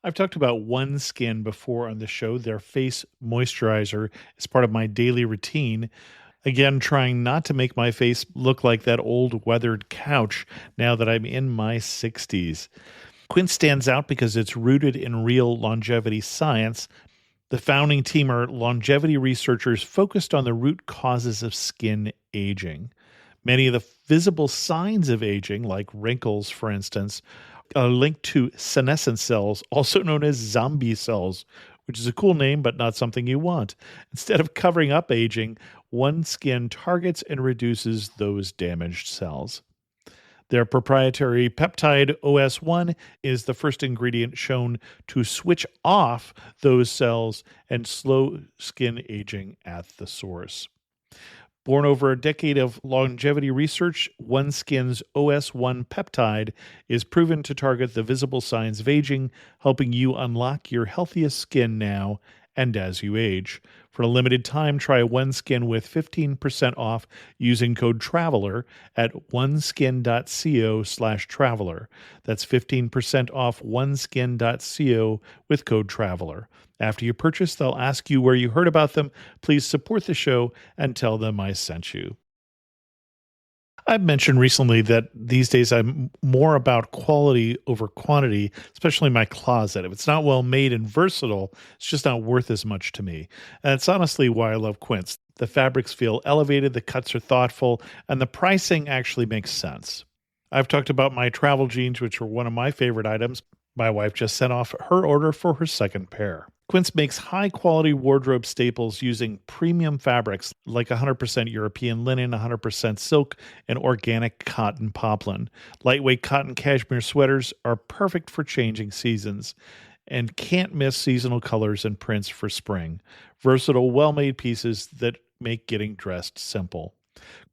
I've talked about OneSkin before on the show. Their face moisturizer is part of my daily routine. Again, trying not to make my face look like that old weathered couch now that I'm in my 60s. Quince stands out because it's rooted in real longevity science. The founding team are longevity researchers focused on the root causes of skin aging. Many of the visible signs of aging, like wrinkles, for instance, are linked to senescent cells, also known as zombie cells, which is a cool name, but not something you want. Instead of covering up aging, OneSkin targets and reduces those damaged cells. Their proprietary peptide OS1 is the first ingredient shown to switch off those cells and slow skin aging at the source. Born over a decade of longevity research, OneSkin's OS1 peptide is proven to target the visible signs of aging, helping you unlock your healthiest skin now and as you age. For a limited time, try OneSkin with 15% off using code TRAVELER at oneskin.co/traveler. That's 15% off oneskin.co with code TRAVELER. After you purchase, they'll ask you where you heard about them. Please support the show and tell them I sent you. I've mentioned recently that these days I'm more about quality over quantity, especially my closet. If it's not well made and versatile, it's just not worth as much to me. And it's honestly why I love Quince. The fabrics feel elevated, the cuts are thoughtful, and the pricing actually makes sense. I've talked about my travel jeans, which are one of my favorite items. My wife just sent off her order for her second pair. Quince makes high-quality wardrobe staples using premium fabrics like 100% European linen, 100% silk, and organic cotton poplin. Lightweight cotton cashmere sweaters are perfect for changing seasons and can't miss seasonal colors and prints for spring. Versatile, well-made pieces that make getting dressed simple.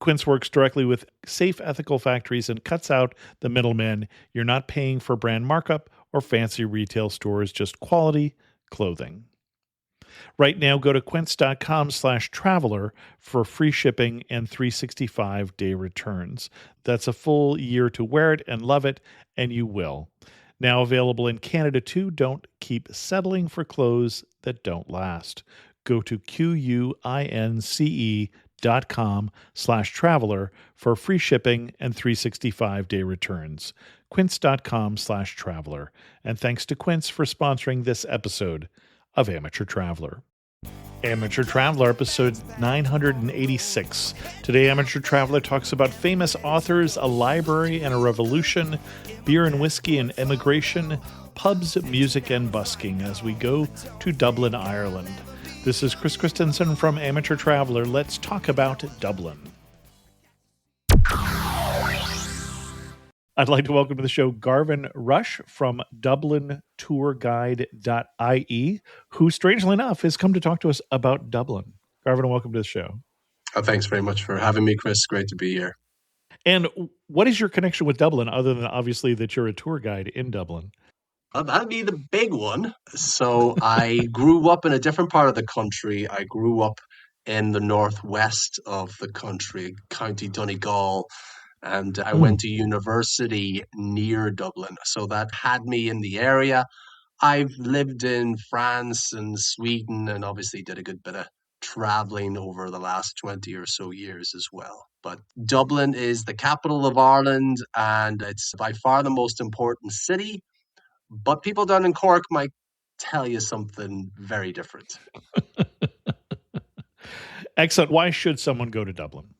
Quince works directly with safe, ethical factories and cuts out the middlemen. You're not paying for brand markup or fancy retail stores, just quality clothing. Right now, go to quince.com/traveler for free shipping and 365-day returns. That's a full year to wear it and love it, and you will. Now available in Canada too. Don't keep settling for clothes that don't last. Go to quince.com/traveler for free shipping and 365-day returns. Quince.com/traveler. And thanks to Quince for sponsoring this episode of Amateur Traveler. Amateur Traveler, episode 986. Today, Amateur Traveler talks about famous authors, a library and a revolution, beer and whiskey and emigration, pubs, music, and busking as we go to Dublin, Ireland. This is Chris Christensen from Amateur Traveler. Let's talk about Dublin. I'd like to welcome to the show Garvan Rushe from DublinTourGuide.ie, who, strangely enough, has come to talk to us about Dublin. Garvan, welcome to the show. Oh, thanks very much for having me, Chris. Great to be here. And what is your connection with Dublin, other than obviously that you're a tour guide in Dublin? That'd be the big one. So I grew up in a different part of the country. I grew up in the northwest of the country, County Donegal, and I went to university near Dublin. So that had me in the area. I've lived in France and Sweden and obviously did a good bit of traveling over the last 20 or so years as well. But Dublin is the capital of Ireland and it's by far the most important city. But people down in Cork might tell you something very different. Excellent. Why should someone go to Dublin?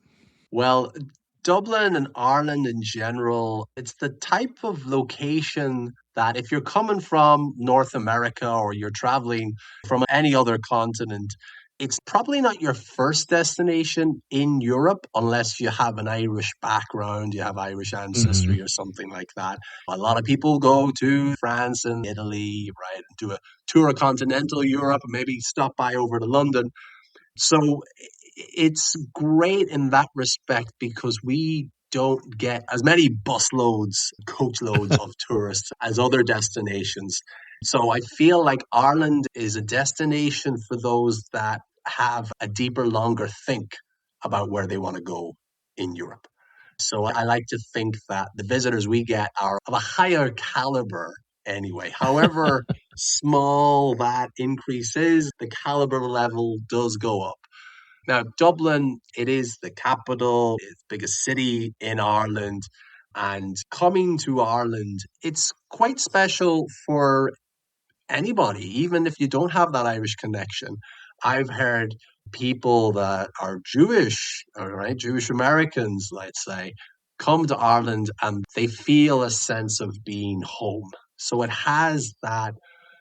Well, Dublin and Ireland in general, it's the type of location that if you're coming from North America or you're traveling from any other continent, it's probably not your first destination in Europe unless you have an Irish background, you have Irish ancestry or something like that. A lot of people go to France and Italy, right, do a tour of continental Europe and maybe stop by over to London. So it's great in that respect because we don't get as many busloads, coachloads of tourists as other destinations. So I feel like Ireland is a destination for those that have a deeper, longer think about where they want to go in Europe. So I like to think that the visitors we get are of a higher caliber anyway. However, small that increase is, the caliber level does go up. Now, Dublin, it is the capital, it's the biggest city in Ireland. And coming to Ireland, it's quite special for anybody, even if you don't have that Irish connection. I've heard people that are Jewish, all right, Jewish Americans, let's say, come to Ireland and they feel a sense of being home. So it has that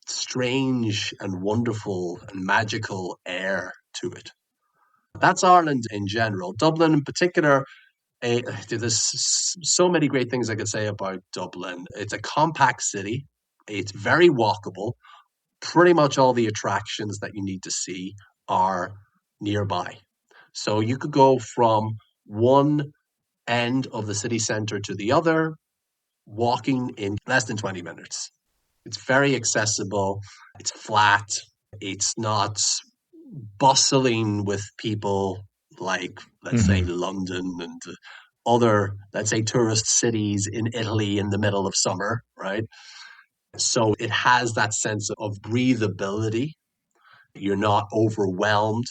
strange and wonderful and magical air to it. That's Ireland in general. Dublin in particular, there's so many great things I could say about Dublin. It's a compact city. It's very walkable. Pretty much all the attractions that you need to see are nearby. So you could go from one end of the city center to the other, walking in less than 20 minutes. It's very accessible. It's flat. It's not bustling with people like, let's say, London and other, let's say, tourist cities in Italy in the middle of summer, right? So it has that sense of breathability. You're not overwhelmed.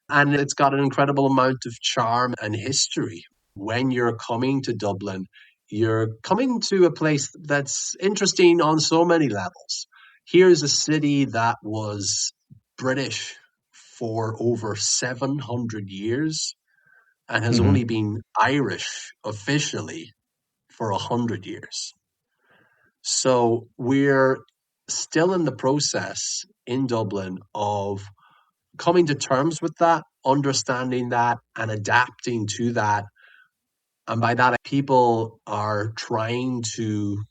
And it's got an incredible amount of charm and history. When you're coming to Dublin, you're coming to a place that's interesting on so many levels. Here's a city that was British for over 700 years and has only been Irish officially for 100 years. So we're still in the process in Dublin of coming to terms with that, understanding that, and adapting to that. And by that, people are trying to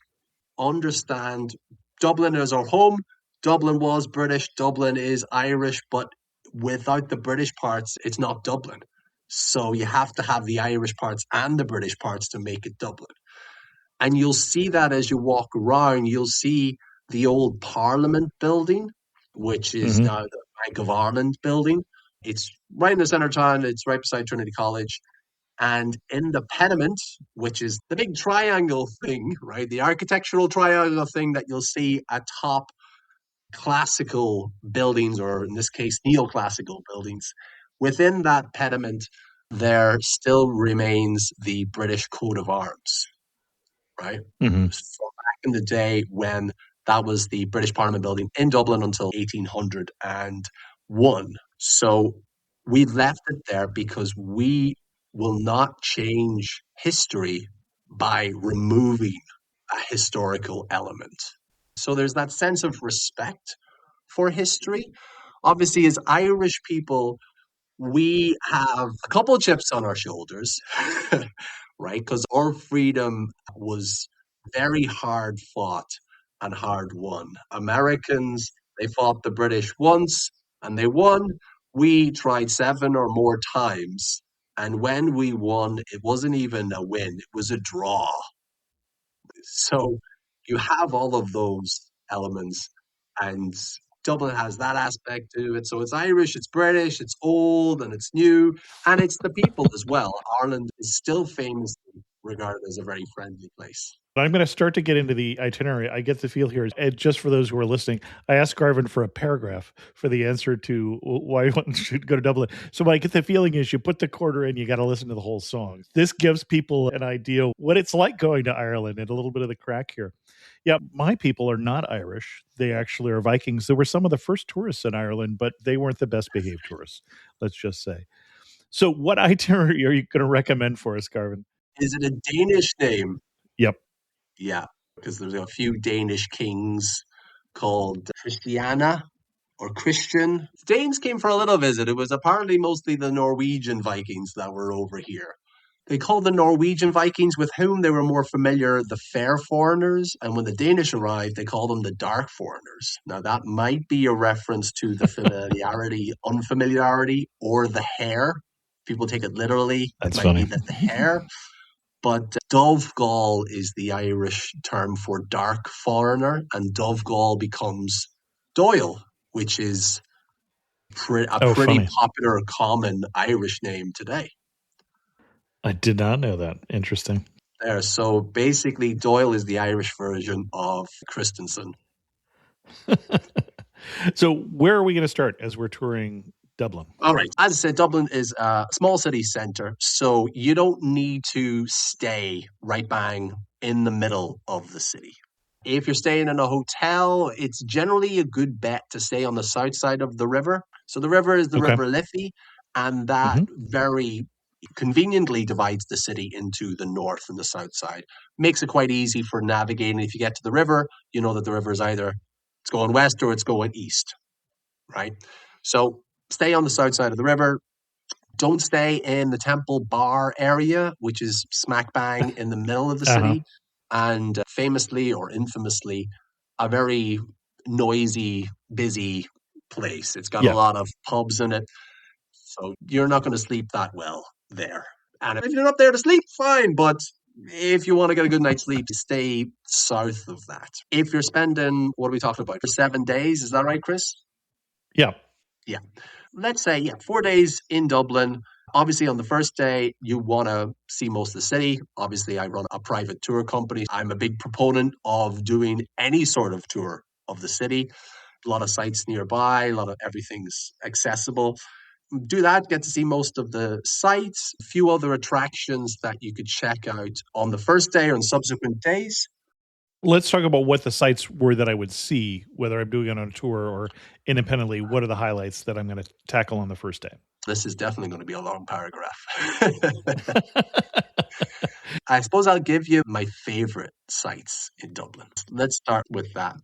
understand Dublin as our home. Dublin was British, Dublin is Irish, but without the British parts, it's not Dublin. So you have to have the Irish parts and the British parts to make it Dublin. And you'll see that as you walk around, you'll see the old Parliament building, which is now the Bank of Ireland building. It's right in the centre of town, it's right beside Trinity College. And in the pediment, which is the big triangle thing, right? The architectural triangle thing that you'll see atop classical buildings, or in this case, neoclassical buildings. Within that pediment, there still remains the British coat of arms, right? From back in the day when that was the British Parliament building in Dublin until 1801. So we left it there because we will not change history by removing a historical element. So there's that sense of respect for history. Obviously, as Irish people, we have a couple of chips on our shoulders, right? Because our freedom was very hard fought and hard won. Americans, they fought the British once and they won. We tried 7 or more times. And when we won, it wasn't even a win, it was a draw. So you have all of those elements, and Dublin has that aspect to it. So it's Irish, it's British, it's old, and it's new, and it's the people as well. Ireland is still famously regarded as a very friendly place. I'm going to start to get into the itinerary. I get the feel here, and just for those who are listening, I asked Garvan for a paragraph for the answer to why one should go to Dublin. So what I get the feeling is you put the quarter in, you got to listen to the whole song. This gives people an idea what it's like going to Ireland and a little bit of the crack here. Yeah, my people are not Irish. They actually are Vikings. They were some of the first tourists in Ireland, but they weren't the best behaved tourists, let's just say. So what itinerary are you going to recommend for us, Garvan? Is it a Danish name? Yep. Yeah, because there's a few Danish kings called Christiana or Christian. Danes came for a little visit. It was apparently mostly the Norwegian Vikings that were over here. They called the Norwegian Vikings, with whom they were more familiar, the fair foreigners. And when the Danish arrived, they called them the dark foreigners. Now, that might be a reference to the familiarity, unfamiliarity, or the hair. People take it literally. That's it might funny. be that the hair. But Donegal is the Irish term for dark foreigner, and Donegal becomes Doyle, which is a pretty Funny. popular, common Irish name today. I did not know that. Interesting. There, so basically, Doyle is the Irish version of Christensen. So where are we going to start as we're touring Dublin? All right. As I said, Dublin is a small city centre, so you don't need to stay right bang in the middle of the city. If you're staying in a hotel, it's generally a good bet to stay on the south side of the river. So the river is the Okay. River Liffey, and that very conveniently divides the city into the north and the south side. Makes it quite easy for navigating. If you get to the river, you know that the river is either it's going west or it's going east, right? So stay on the south side of the river. Don't stay in the Temple Bar area, which is smack bang in the middle of the Uh-huh. city, and famously or infamously, a very noisy, busy place. It's got a Yeah. lot of pubs in it, so you're not going to sleep that well there. And if you're not there to sleep, fine, but if you want to get a good night's sleep, stay south of that. If you're spending, what are we talking about, for 7 days, is that right, Chris? Yeah. Yeah. Let's say, yeah, 4 days in Dublin. Obviously, on the first day, you want to see most of the city. Obviously, I run a private tour company. I'm a big proponent of doing any sort of tour of the city. A lot of sites nearby, a lot of everything's accessible. Do that, get to see most of the sites, a few other attractions that you could check out on the first day or on subsequent days. Let's talk about what the sites were that I would see, whether I'm doing it on a tour or independently. What are the highlights that I'm going to tackle on the first day? This is definitely going to be a long paragraph. I suppose I'll give you my favorite sites in Dublin. Let's start with that.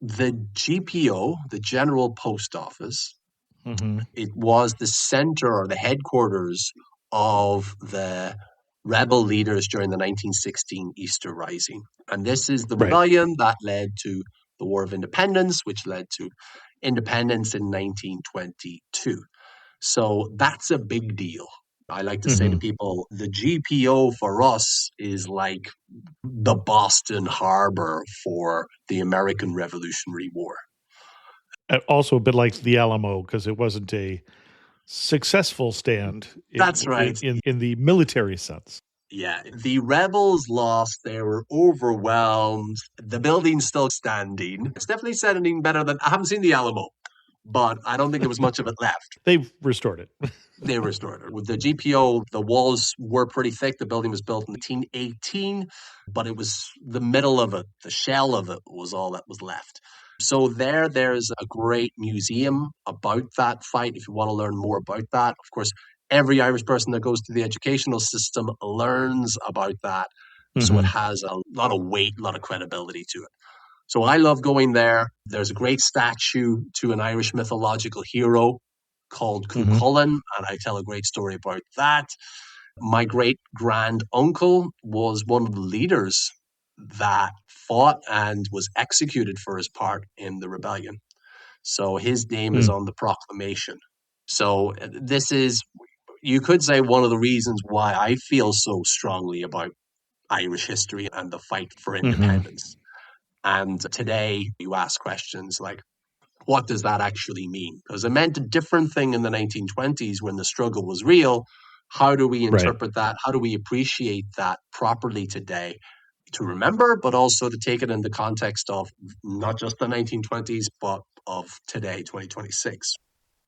The GPO, the General Post Office, it was the center or the headquarters of the rebel leaders during the 1916 Easter Rising. And this is the Right. rebellion that led to the War of Independence, which led to independence in 1922. So that's a big deal. I like to say to people, the GPO for us is like the Boston Harbor for the American Revolutionary War. Also a bit like the Alamo, because it wasn't a successful stand That's right. in the military sense. Yeah, the rebels lost. They were overwhelmed. The building's still standing. It's definitely standing better than I haven't seen the Alamo, but I don't think there was much of it left. They've restored it. They restored it. With the GPO, the walls were pretty thick. The building was built in 1918, but it was the middle of it, the shell of it was all that was left. So there's a great museum about that fight if you want to learn more about that. Of course, every Irish person that goes to the educational system learns about that. So it has a lot of weight, a lot of credibility to it. So I love going there. There's a great statue to an Irish mythological hero called Cuchulainn, and I tell a great story about that. My great grand uncle was one of the leaders that fought and was executed for his part in the rebellion. So his name is on the proclamation. So this is, you could say, one of the reasons why I feel so strongly about Irish history and the fight for independence. And today you ask questions like, what does that actually mean? Because it meant a different thing in the 1920s when the struggle was real. How do we interpret that? How do we appreciate that properly today to remember, but also to take it in the context of not just the 1920s, but of today, 2026?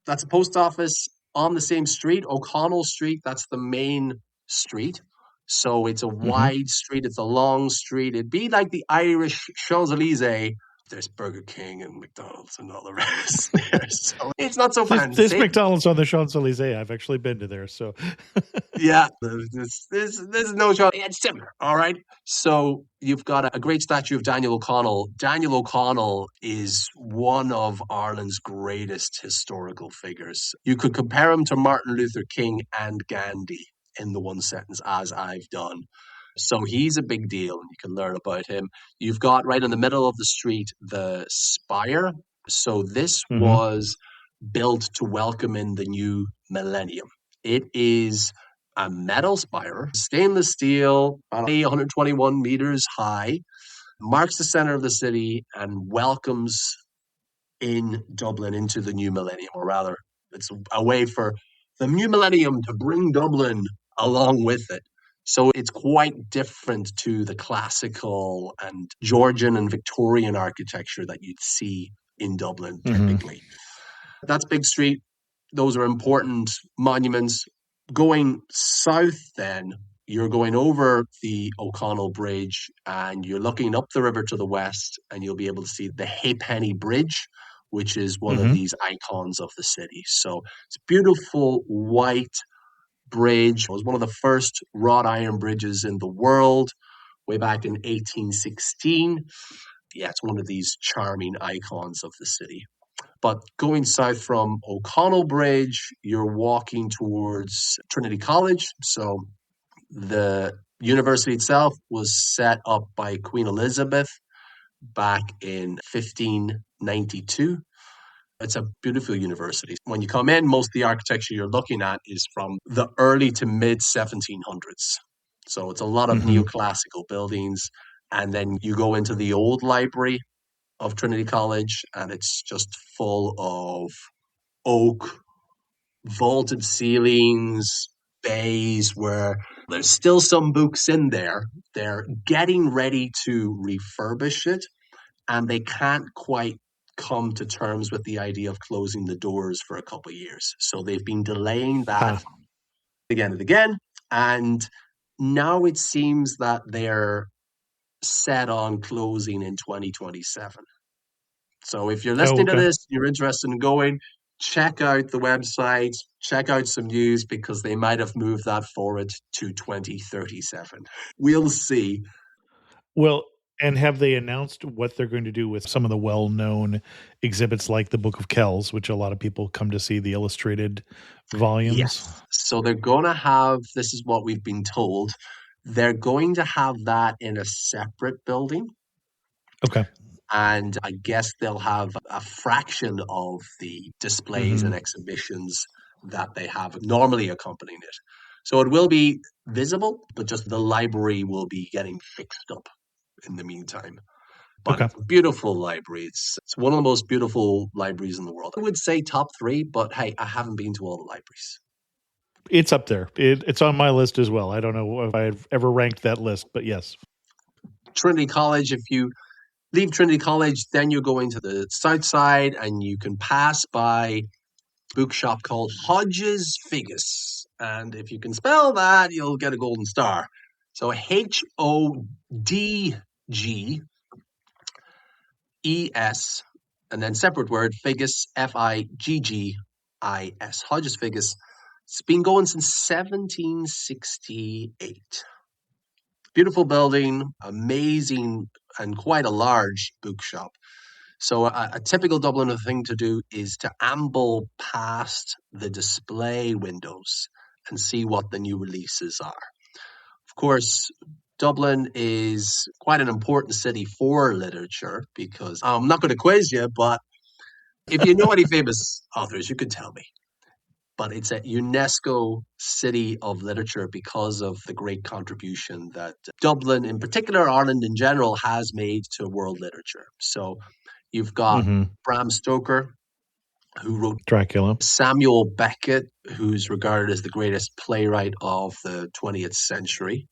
That's a post office on the same street, O'Connell Street. That's the main street. So it's a wide street. It's a long street. It'd be like the Irish Champs-Élysées. There's Burger King and McDonald's and all the rest there. So it's not so fancy. There's McDonald's on the Champs-Élysées. I've actually been to there. So yeah, this is no joke. It's similar. All right. So you've got a great statue of Daniel O'Connell. Daniel O'Connell is one of Ireland's greatest historical figures. You could compare him to Martin Luther King and Gandhi in the one sentence, as I've done. So he's a big deal, and you can learn about him. You've got right in the middle of the street the spire. So this was built to welcome in the new millennium. It is a metal spire, stainless steel, 121 meters high, marks the center of the city and welcomes in Dublin into the new millennium, or rather, it's a way for the new millennium to bring Dublin along with it. So it's quite different to the classical and Georgian and Victorian architecture that you'd see in Dublin Mm-hmm. typically. That's Big Street. Those are important monuments. Going south, then, you're going over the O'Connell Bridge and you're looking up the river to the west, and you'll be able to see the Halfpenny Bridge, which is one of Mm-hmm. these icons of the city. So it's a beautiful white bridge. It was one of the first wrought iron bridges in the world way back in 1816. Yeah, it's one of these charming icons of the city. But going south from O'Connell Bridge, you're walking towards Trinity College. So the university itself was set up by Queen Elizabeth back in 1592. It's a beautiful university. When you come in, most of the architecture you're looking at is from the early to mid 1700s. So it's a lot of Mm-hmm. neoclassical buildings. And then you go into the old library of Trinity College, and it's just full of oak, vaulted ceilings, bays where there's still some books in there. They're getting ready to refurbish it, and they can't quite come to terms with the idea of closing the doors for a couple of years. So they've been delaying that Huh. again and again. And now it seems that they're set on closing in 2027. So if you're Oh, listening to okay. this, you're interested in going, check out the website, check out some news because they might have moved that forward to 2037. We'll see. Well, and have they announced what they're going to do with some of the well-known exhibits like the Book of Kells, which a lot of people come to see, the illustrated volumes? Yes. So they're going to have, this is what we've been told, they're going to have that in a separate building. Okay. And I guess they'll have a fraction of the displays Mm-hmm. and exhibitions that they have normally accompanying it. So it will be visible, but just the library will be getting fixed up in the meantime. But Okay. beautiful library. It's one of the most beautiful libraries in the world. I would say top three, but hey, I haven't been to all the libraries. It's up there. It's on my list as well. I don't know if I've ever ranked that list, but yes. Trinity College, if you leave Trinity College, then you go into the south side and you can pass by bookshop called Hodges Figgis. And if you can spell that, you'll get a golden star. So Hodges, and then separate word, Figgis, Figgis, Hodges Figgis. It's been going since 1768. Beautiful building, amazing, and quite a large bookshop. So a typical Dubliner thing to do is to amble past the display windows and see what the new releases are. Of course, Dublin is quite an important city for literature because I'm not going to quiz you, but if you know any famous authors, you could tell me. But it's a UNESCO City of Literature because of the great contribution that Dublin, in particular, Ireland in general, has made to world literature. So you've got Mm-hmm. Bram Stoker, who wrote Dracula. Samuel Beckett, who's regarded as the greatest playwright of the 20th century.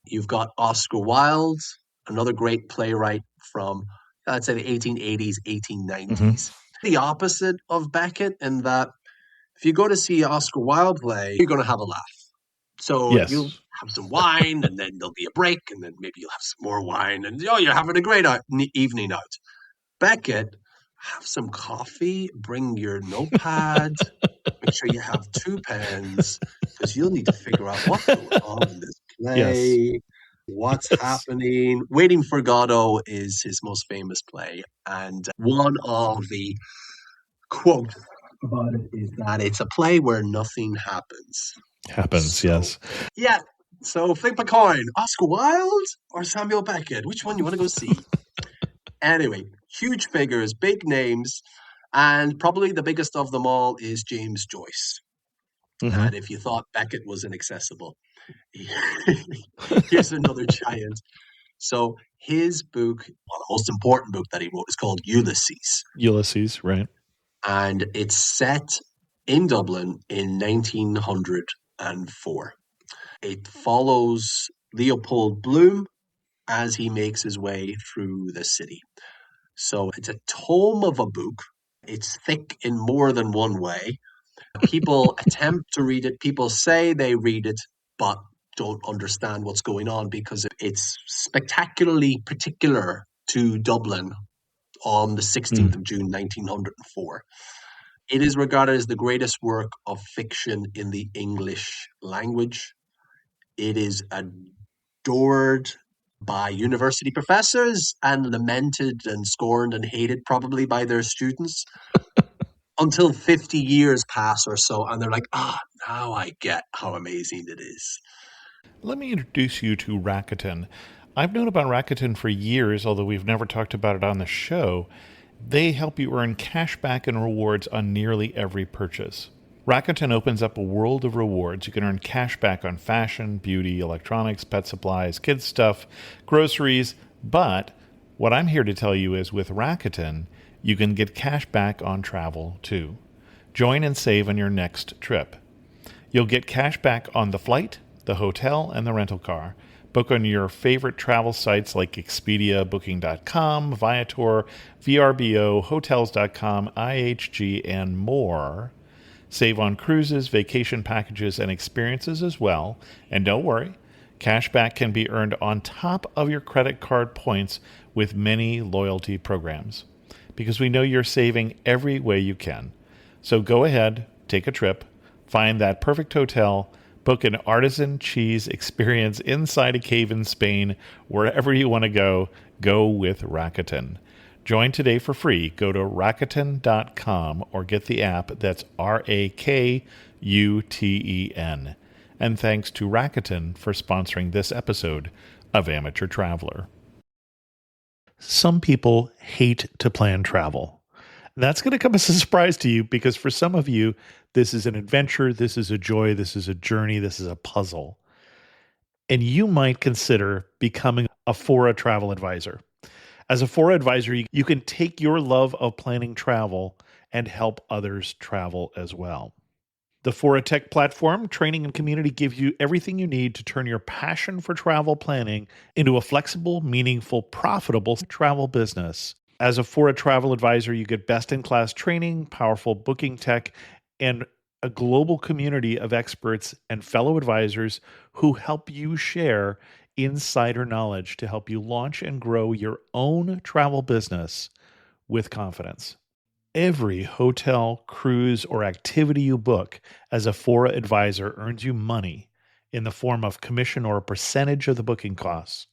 You've got Oscar Wilde, another great playwright from, I'd say, the 1880s, Mm-hmm. 1890s. The opposite of Beckett in that if you go to see an Oscar Wilde play, you're going to have a laugh. So you'll Yes. have some wine, and then there'll be a break, and then maybe you'll have some more wine, and you're having a great evening out. Beckett, have some coffee, bring your notepad, make sure you have two pens, because you'll need to figure out what's going on in this Yes. play, what's Yes. happening. Waiting for Godot is his most famous play, and one of the quotes about it is that it's a play where nothing happens. Happens. So, Yes. yeah. So flip a coin. Oscar Wilde or Samuel Beckett? Which one you want to go see? Anyway, huge figures, big names, and probably the biggest of them all is James Joyce. Mm-hmm. And if you thought Beckett was inaccessible, here's another giant. So his book, well, the most important book that he wrote, is called Ulysses. Ulysses, right? And it's set in Dublin in 1904. It follows Leopold Bloom as he makes his way through the city. So it's a tome of a book. It's thick in more than one way. People attempt to read it. People say they read it, but don't understand what's going on because it's spectacularly particular to Dublin on the 16th Mm. of June, 1904. It is regarded as the greatest work of fiction in the English language. It is adored by university professors and lamented and scorned and hated probably by their students until 50 years pass or so. And they're like, now I get how amazing it is. Let me introduce you to Rakuten. I've known about Rakuten for years, although we've never talked about it on the show. They help you earn cash back and rewards on nearly every purchase. Rakuten opens up a world of rewards. You can earn cash back on fashion, beauty, electronics, pet supplies, kids' stuff, groceries. But what I'm here to tell you is with Rakuten, you can get cash back on travel too. Join and save on your next trip. You'll get cash back on the flight, the hotel, and the rental car. Book on your favorite travel sites like Expedia, Booking.com, Viator, VRBO, Hotels.com, IHG, and more. Save on cruises, vacation packages, and experiences as well. And don't worry, cashback can be earned on top of your credit card points with many loyalty programs. Because we know you're saving every way you can. So go ahead, take a trip, find that perfect hotel, book an artisan cheese experience inside a cave in Spain. Wherever you want to go with Rakuten. Join today for free. Go to Rakuten.com or get the app. That's Rakuten. And thanks to Rakuten for sponsoring this episode of Amateur Traveler. Some people hate to plan travel. That's going to come as a surprise to you because for some of you, this is an adventure, this is a joy, this is a journey, this is a puzzle. And you might consider becoming a Fora travel advisor. As a Fora advisor, you can take your love of planning travel and help others travel as well. The Fora Tech platform, training, and community gives you everything you need to turn your passion for travel planning into a flexible, meaningful, profitable travel business. As a Fora travel advisor, you get best-in-class training, powerful booking tech, and a global community of experts and fellow advisors who help you share insider knowledge to help you launch and grow your own travel business with confidence. Every hotel, cruise, or activity you book as a Fora advisor earns you money in the form of commission or a percentage of the booking costs.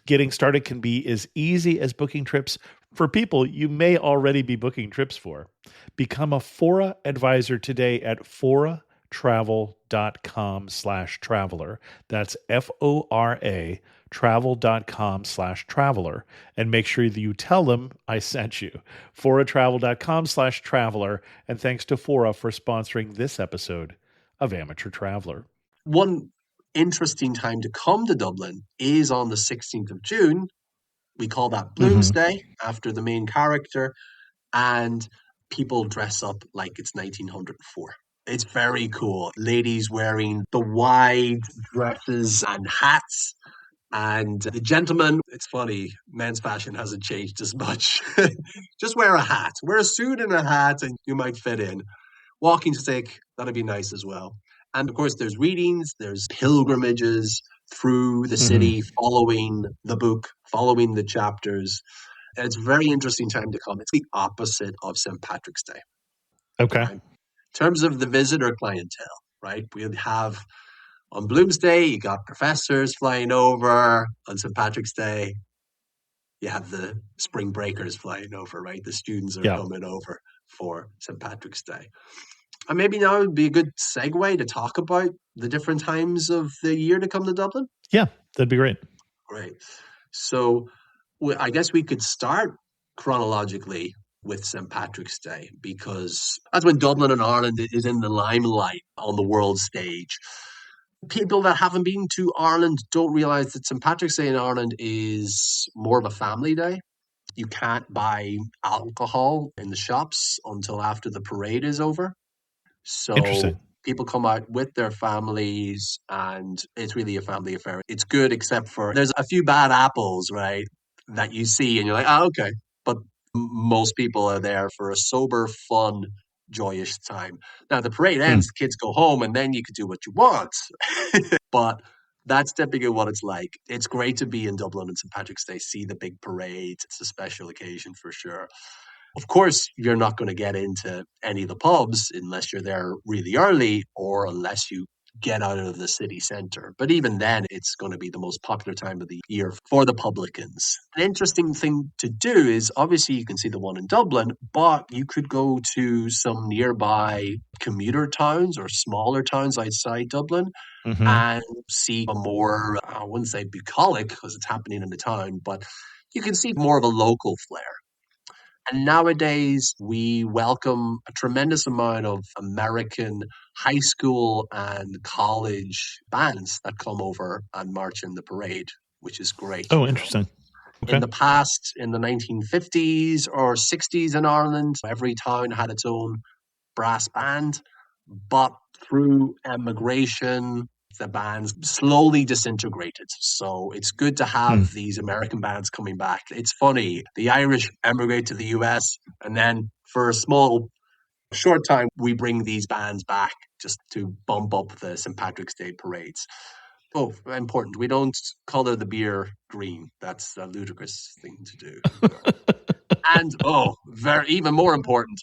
Getting started can be as easy as booking trips for people you may already be booking trips for. Become a Fora advisor today at foratravel.com/traveler. That's FORA travel.com/traveler. And make sure that you tell them I sent you. foratravel.com/traveler. And thanks to Fora for sponsoring this episode of Amateur Traveler. One interesting time to come to Dublin is on the 16th of June. We call that Bloomsday after the main character, and people dress up like it's 1904. It's very cool. Ladies wearing the wide dresses and hats. And the gentlemen, it's funny, men's fashion hasn't changed as much. Just wear a hat, wear a suit and a hat, and you might fit in. Walking stick, that'd be nice as well. And of course, there's readings, there's pilgrimages through the city, following the book, following the chapters. And it's a very interesting time to come. It's the opposite of St. Patrick's Day. Okay. Right? In terms of the visitor clientele, right? We have on Bloomsday, you got professors flying over. On St. Patrick's Day, you have the spring breakers flying over, right? The students are Yeah. coming over for St. Patrick's Day. And maybe now would be a good segue to talk about the different times of the year to come to Dublin. Yeah, that'd be great. Great. So I guess we could start chronologically with St. Patrick's Day because that's when Dublin and Ireland is in the limelight on the world stage. People that haven't been to Ireland don't realize that St. Patrick's Day in Ireland is more of a family day. You can't buy alcohol in the shops until after the parade is over. So Interesting. People come out with their families, and it's really a family affair. It's good, except for there's a few bad apples, right, that you see, and you're like, oh, okay. But most people are there for a sober, fun, joyous time. Now, the parade Hmm. ends, the kids go home, and then you can do what you want. But that's typically what it's like. It's great to be in Dublin on St. Patrick's Day, see the big parades. It's a special occasion for sure. Of course, you're not going to get into any of the pubs unless you're there really early or unless you get out of the city centre. But even then, it's going to be the most popular time of the year for the publicans. An interesting thing to do is obviously you can see the one in Dublin, but you could go to some nearby commuter towns or smaller towns outside Dublin Hmm. and see a more, I wouldn't say bucolic because it's happening in the town, but you can see more of a local flair. And nowadays, we welcome a tremendous amount of American high school and college bands that come over and march in the parade, which is great. Oh, interesting. In Okay. the past, in the 1950s or 60s in Ireland, every town had its own brass band, but through emigration, the bands slowly disintegrated. So it's good to Hmm. have these American bands coming back. It's funny. The Irish emigrate to the US, and then for a small, short time, we bring these bands back just to bump up the St. Patrick's Day parades. Oh, important. We don't color the beer green. That's a ludicrous thing to do. And very even more important,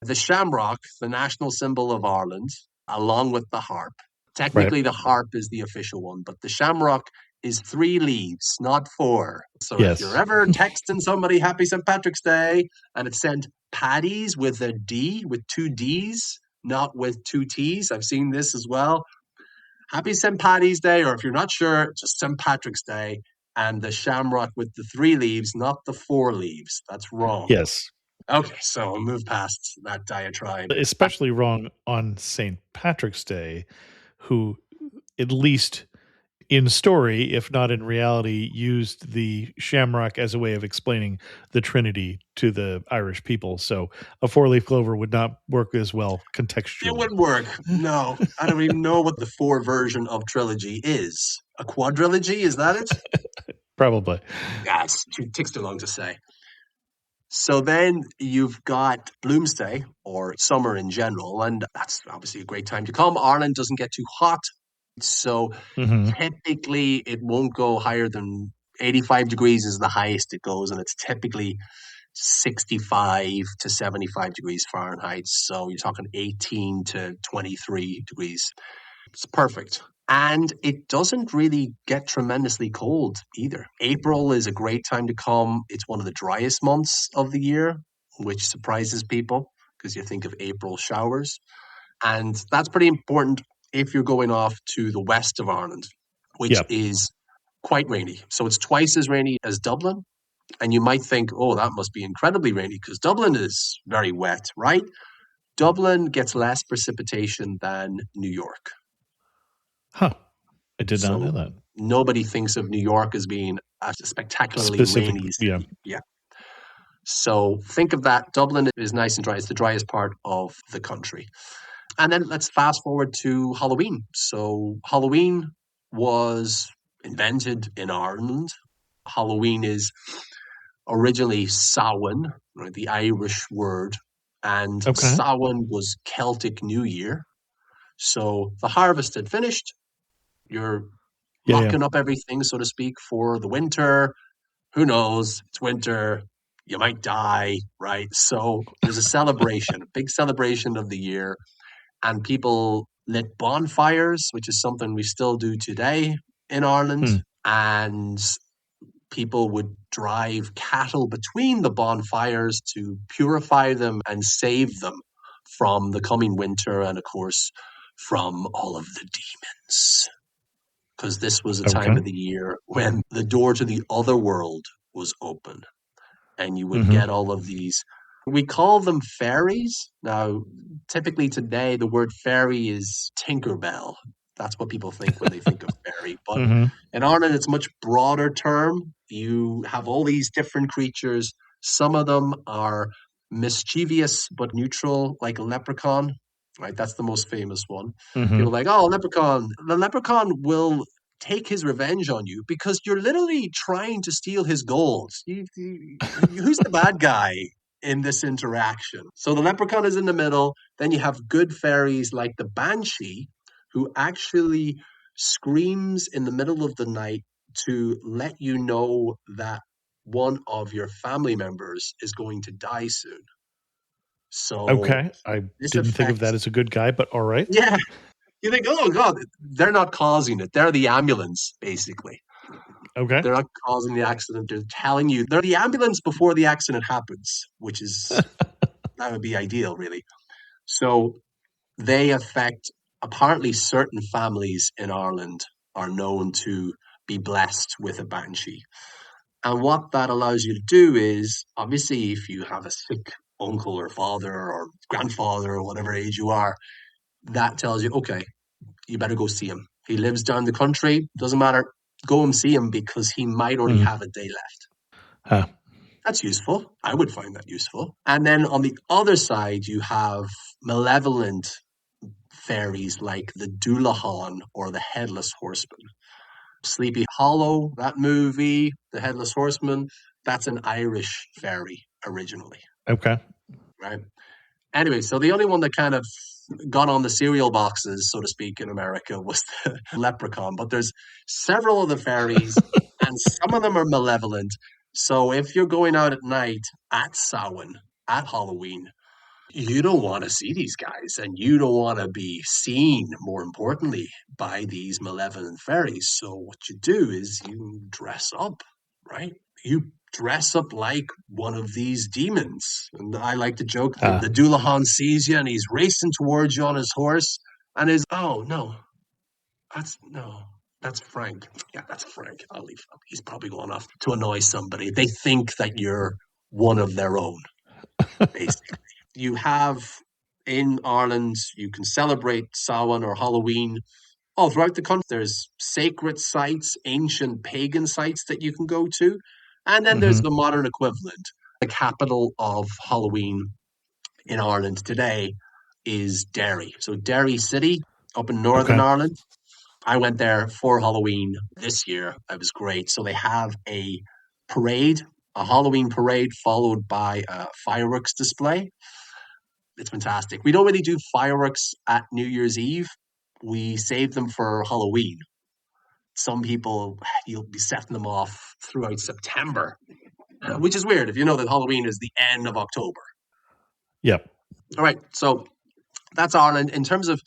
the shamrock, the national symbol of Ireland, along with the harp. Right. Technically, the harp is the official one, but the shamrock is 3 leaves, not 4. So if you're Yes. ever texting somebody Happy St. Patrick's Day and it's sent Paddy's with a D, with 2 D's, not with 2 T's, I've seen this as well. Happy St. Paddy's Day, or if you're not sure, just St. Patrick's Day. And the shamrock with the 3 leaves, not the 4 leaves. That's wrong. Yes. Okay, so I'll move past that diatribe. Especially wrong on St. Patrick's Day, who, at least in story, if not in reality, used the shamrock as a way of explaining the Trinity to the Irish people. So a 4-leaf clover would not work as well It contextually. wouldn't work. No, I don't even know what the 4 version of trilogy is. A quadrilogy, is that it? Probably. Yeah, it takes too long to say. So then you've got Bloomsday or summer in general, and that's obviously a great time to come. Ireland doesn't get too hot, so Hmm. typically it won't go higher than 85 degrees is the highest it goes, and it's typically 65 to 75 degrees Fahrenheit. So you're talking 18 to 23 degrees. It's perfect. And it doesn't really get tremendously cold either. April is a great time to come. It's one of the driest months of the year, which surprises people because you think of April showers. And that's pretty important if you're going off to the west of Ireland, which Yep. is quite rainy. So it's twice as rainy as Dublin. And you might think, oh, that must be incredibly rainy because Dublin is very wet, right? Dublin gets less precipitation than New York. Huh. I did not know So that. nobody thinks of New York as being a spectacularly Specific. rainy Yeah. city. Yeah. So think of that. Dublin is nice and dry. It's the driest part of the country. And then let's fast forward to Halloween. So Halloween was invented in Ireland. Halloween is originally Samhain, right, the Irish word, and Okay. Samhain was Celtic New Year. So the harvest had finished. You're Yeah. Yeah. locking up everything, so to speak, for the winter. Who knows? It's winter. You might die, right? So there's a celebration, a big celebration of the year, and people lit bonfires, which is something we still do today in Ireland. Hmm. And people would drive cattle between the bonfires to purify them and save them from the coming winter and, of course, from all of the demons. Because this was a time Okay. of the year when the door to the other world was open and you would Hmm. get all of these. We call them fairies. Now, typically today, the word fairy is Tinkerbell. That's what people think when they think of fairy. But Hmm. in Ireland, it's a much broader term. You have all these different creatures. Some of them are mischievous but neutral, like a leprechaun. right? That's the most famous one. Hmm. People are like, oh, leprechaun. The leprechaun will take his revenge on you because you're literally trying to steal his gold. Who's the bad guy in this interaction? So the leprechaun is in the middle. Then you have good fairies like the banshee, who actually screams in the middle of the night to let you know that one of your family members is going to die soon. So Okay. I this didn't think of that affects, as a good guy, but all right. yeah, you think, oh God, they're not causing it. They're the ambulance, basically. Okay. They're not causing the accident. They're telling you they're the ambulance before the accident happens, which is that would be ideal, really. So they affect apparently certain families in Ireland are known to be blessed with a banshee. And what that allows you to do is obviously if you have a sick uncle or father or grandfather or whatever age you are, that tells you, okay, you better go see him. He lives down the country, doesn't matter. Go and see him because he might only Mm. have a day left. Huh. That's useful. I would find that useful. And then on the other side, you have malevolent fairies like the Doulahan or the Headless Horseman. Sleepy Hollow, that movie, The Headless Horseman, that's an Irish fairy originally, Okay. right? Anyway, so the only one that kind of got on the cereal boxes, so to speak, in America was the leprechaun. But there's several of the fairies, and some of them are malevolent. So if you're going out at night at Samhain, at Halloween, you don't want to see these guys, and you don't want to be seen, more importantly, by these malevolent fairies. So what you do is you dress up, right? You dress up like one of these demons. And I like to joke that Uh, the Doulahan sees you and he's racing towards you on his horse and is, oh, no, no, that's Frank. Yeah, that's Frank. I'll leave him. He's probably going off to annoy somebody. They think that you're one of their own, basically. You have in Ireland, you can celebrate Samhain or Halloween all throughout the country. There's sacred sites, ancient pagan sites that you can go to. And then there's hmm. the modern equivalent. The capital of Halloween in Ireland today is Derry. So Derry City up in Northern Okay. Ireland. I went there for Halloween this year. It was great. So they have a parade, a Halloween parade followed by a fireworks display. It's fantastic. We don't really do fireworks at New Year's Eve. We save them for Halloween. Some people, you'll be setting them off throughout September, which is weird if you know that Halloween is the end of October. Yep. All right, so that's Ireland. In terms of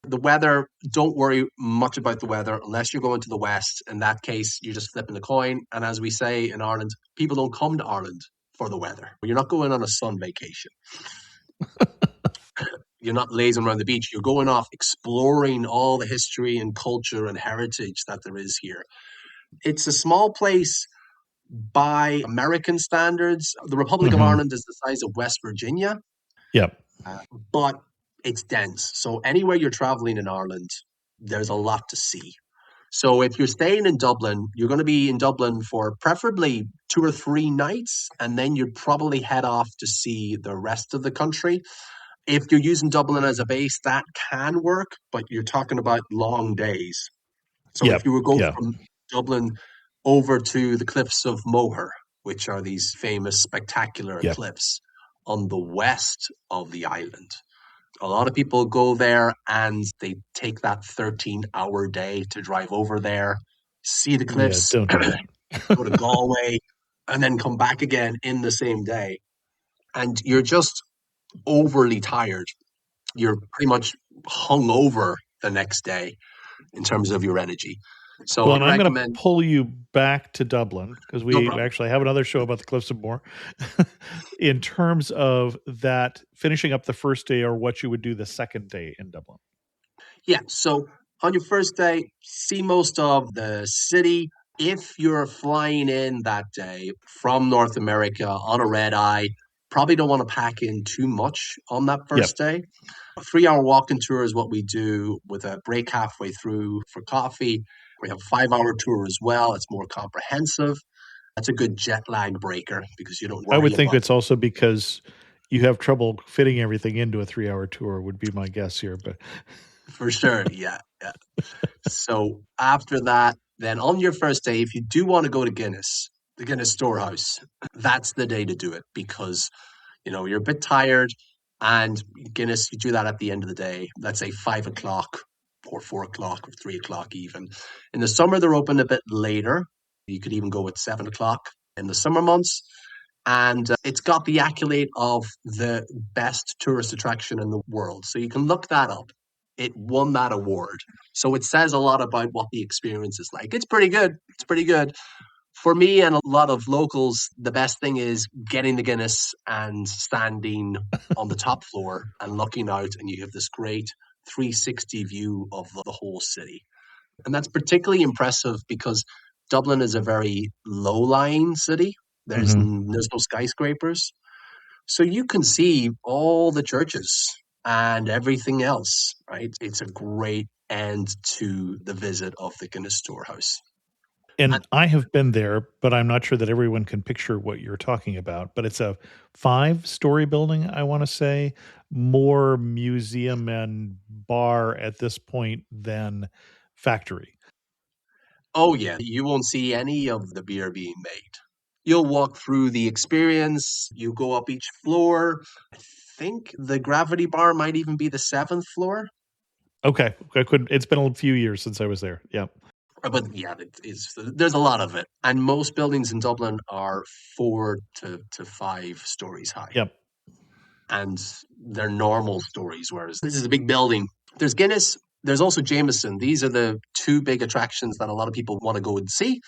the weather, don't worry much about the weather unless you're going to the west. In that case, you're just flipping the coin. And as we say in Ireland, people don't come to Ireland for the weather. You're not going on a sun vacation. You're not lazing around the beach. You're going off exploring all the history and culture and heritage that there is here. It's a small place by American standards. The Republic of Hmm. Ireland is the size of West Virginia, Yep. but it's dense. So anywhere you're traveling in Ireland, there's a lot to see. So if you're staying in Dublin, you're going to be in Dublin for preferably 2 or 3 nights, and then you'd probably head off to see the rest of the country. If you're using Dublin as a base, that can work, but you're talking about long days. So if Yep. you were go Yeah. from Dublin over to the cliffs of Moher, which are these famous, spectacular Yep. cliffs on the west of the island, a lot of people go there and they take that 13-hour day to drive over there, see the Yeah. cliffs, Don't do that. go to Galway, and then come back again in the same day. And you're just overly tired. You're pretty much hung over the next day in terms of your energy. So Well, I'd and I'm going to recommend, pull you back to Dublin because no we problem. actually have another show about the Cliffs of Moher. In terms of that, finishing up the first day or what you would do the second day in Dublin. Yeah. So on your first day, see most of the city. If you're flying in that day from North America on a red eye, probably don't want to pack in too much on that Yep. first day. A 3 hour walking tour is what we do with a break halfway through for coffee. We have a 5 hour tour as well. It's more comprehensive. That's a good jet lag breaker because you don't I would worry think about. it's also because you have trouble fitting everything into a 3-hour tour would be my guess here, but For sure. Yeah. Yeah. So after that, then on your first day, if you do want to go to Guinness, the Guinness Storehouse, that's the day to do it because you're a bit tired, and Guinness, you do that at the end of the day. Let's say 5 o'clock, or 4 o'clock, or 3 o'clock even. In the summer, they're open a bit later. You could even go at 7 o'clock in the summer months. And it's got the accolade of the best tourist attraction in the world. So you can look that up. It won that award. So it says a lot about what the experience is like. It's pretty good. It's pretty good. For me and a lot of locals, the best thing is getting the Guinness and standing on the top floor and looking out, and you have this great 360 view of the whole city. And that's particularly impressive because Dublin is a very low-lying city. Mhm. There's no skyscrapers. So you can see all the churches and everything else, right? It's a great end to the visit of the Guinness Storehouse. And I have been there, but I'm not sure that everyone can picture what you're talking about. But it's a 5-story building, I want to say, more museum and bar at this point than factory. Oh, yeah, you won't see any of the beer being made. You'll walk through the experience, you go up each floor. I think the gravity bar might even be the seventh floor. Okay, I could. It's been a few years since I was there. Yeah. But yeah, there's a lot of it. And most buildings in Dublin are 4 to 5 stories high. Yep. And they're normal stories, whereas this is a big building. There's Guinness, there's also Jameson. These are the two big attractions that a lot of people want to go and see.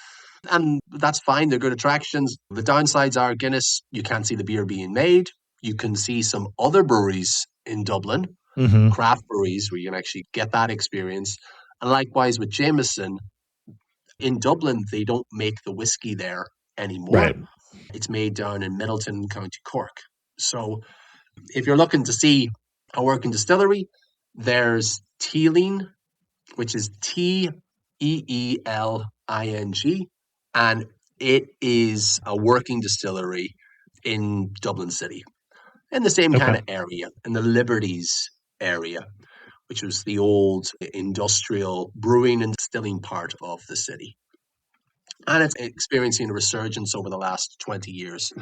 And that's fine, they're good attractions. The downsides are Guinness, you can't see the beer being made. You can see some other breweries in Dublin, Hmm. craft breweries, where you can actually get that experience. And likewise with Jameson, in Dublin, they don't make the whiskey there anymore. Right. It's made down in Middleton, County Cork. So if you're looking to see a working distillery, there's Teeling, which is Teeling, and it is a working distillery in Dublin City, in the same kind Okay. of area, in the Liberties area, which was the old industrial brewing and distilling part of the city. And it's experiencing a resurgence over the last 20 years.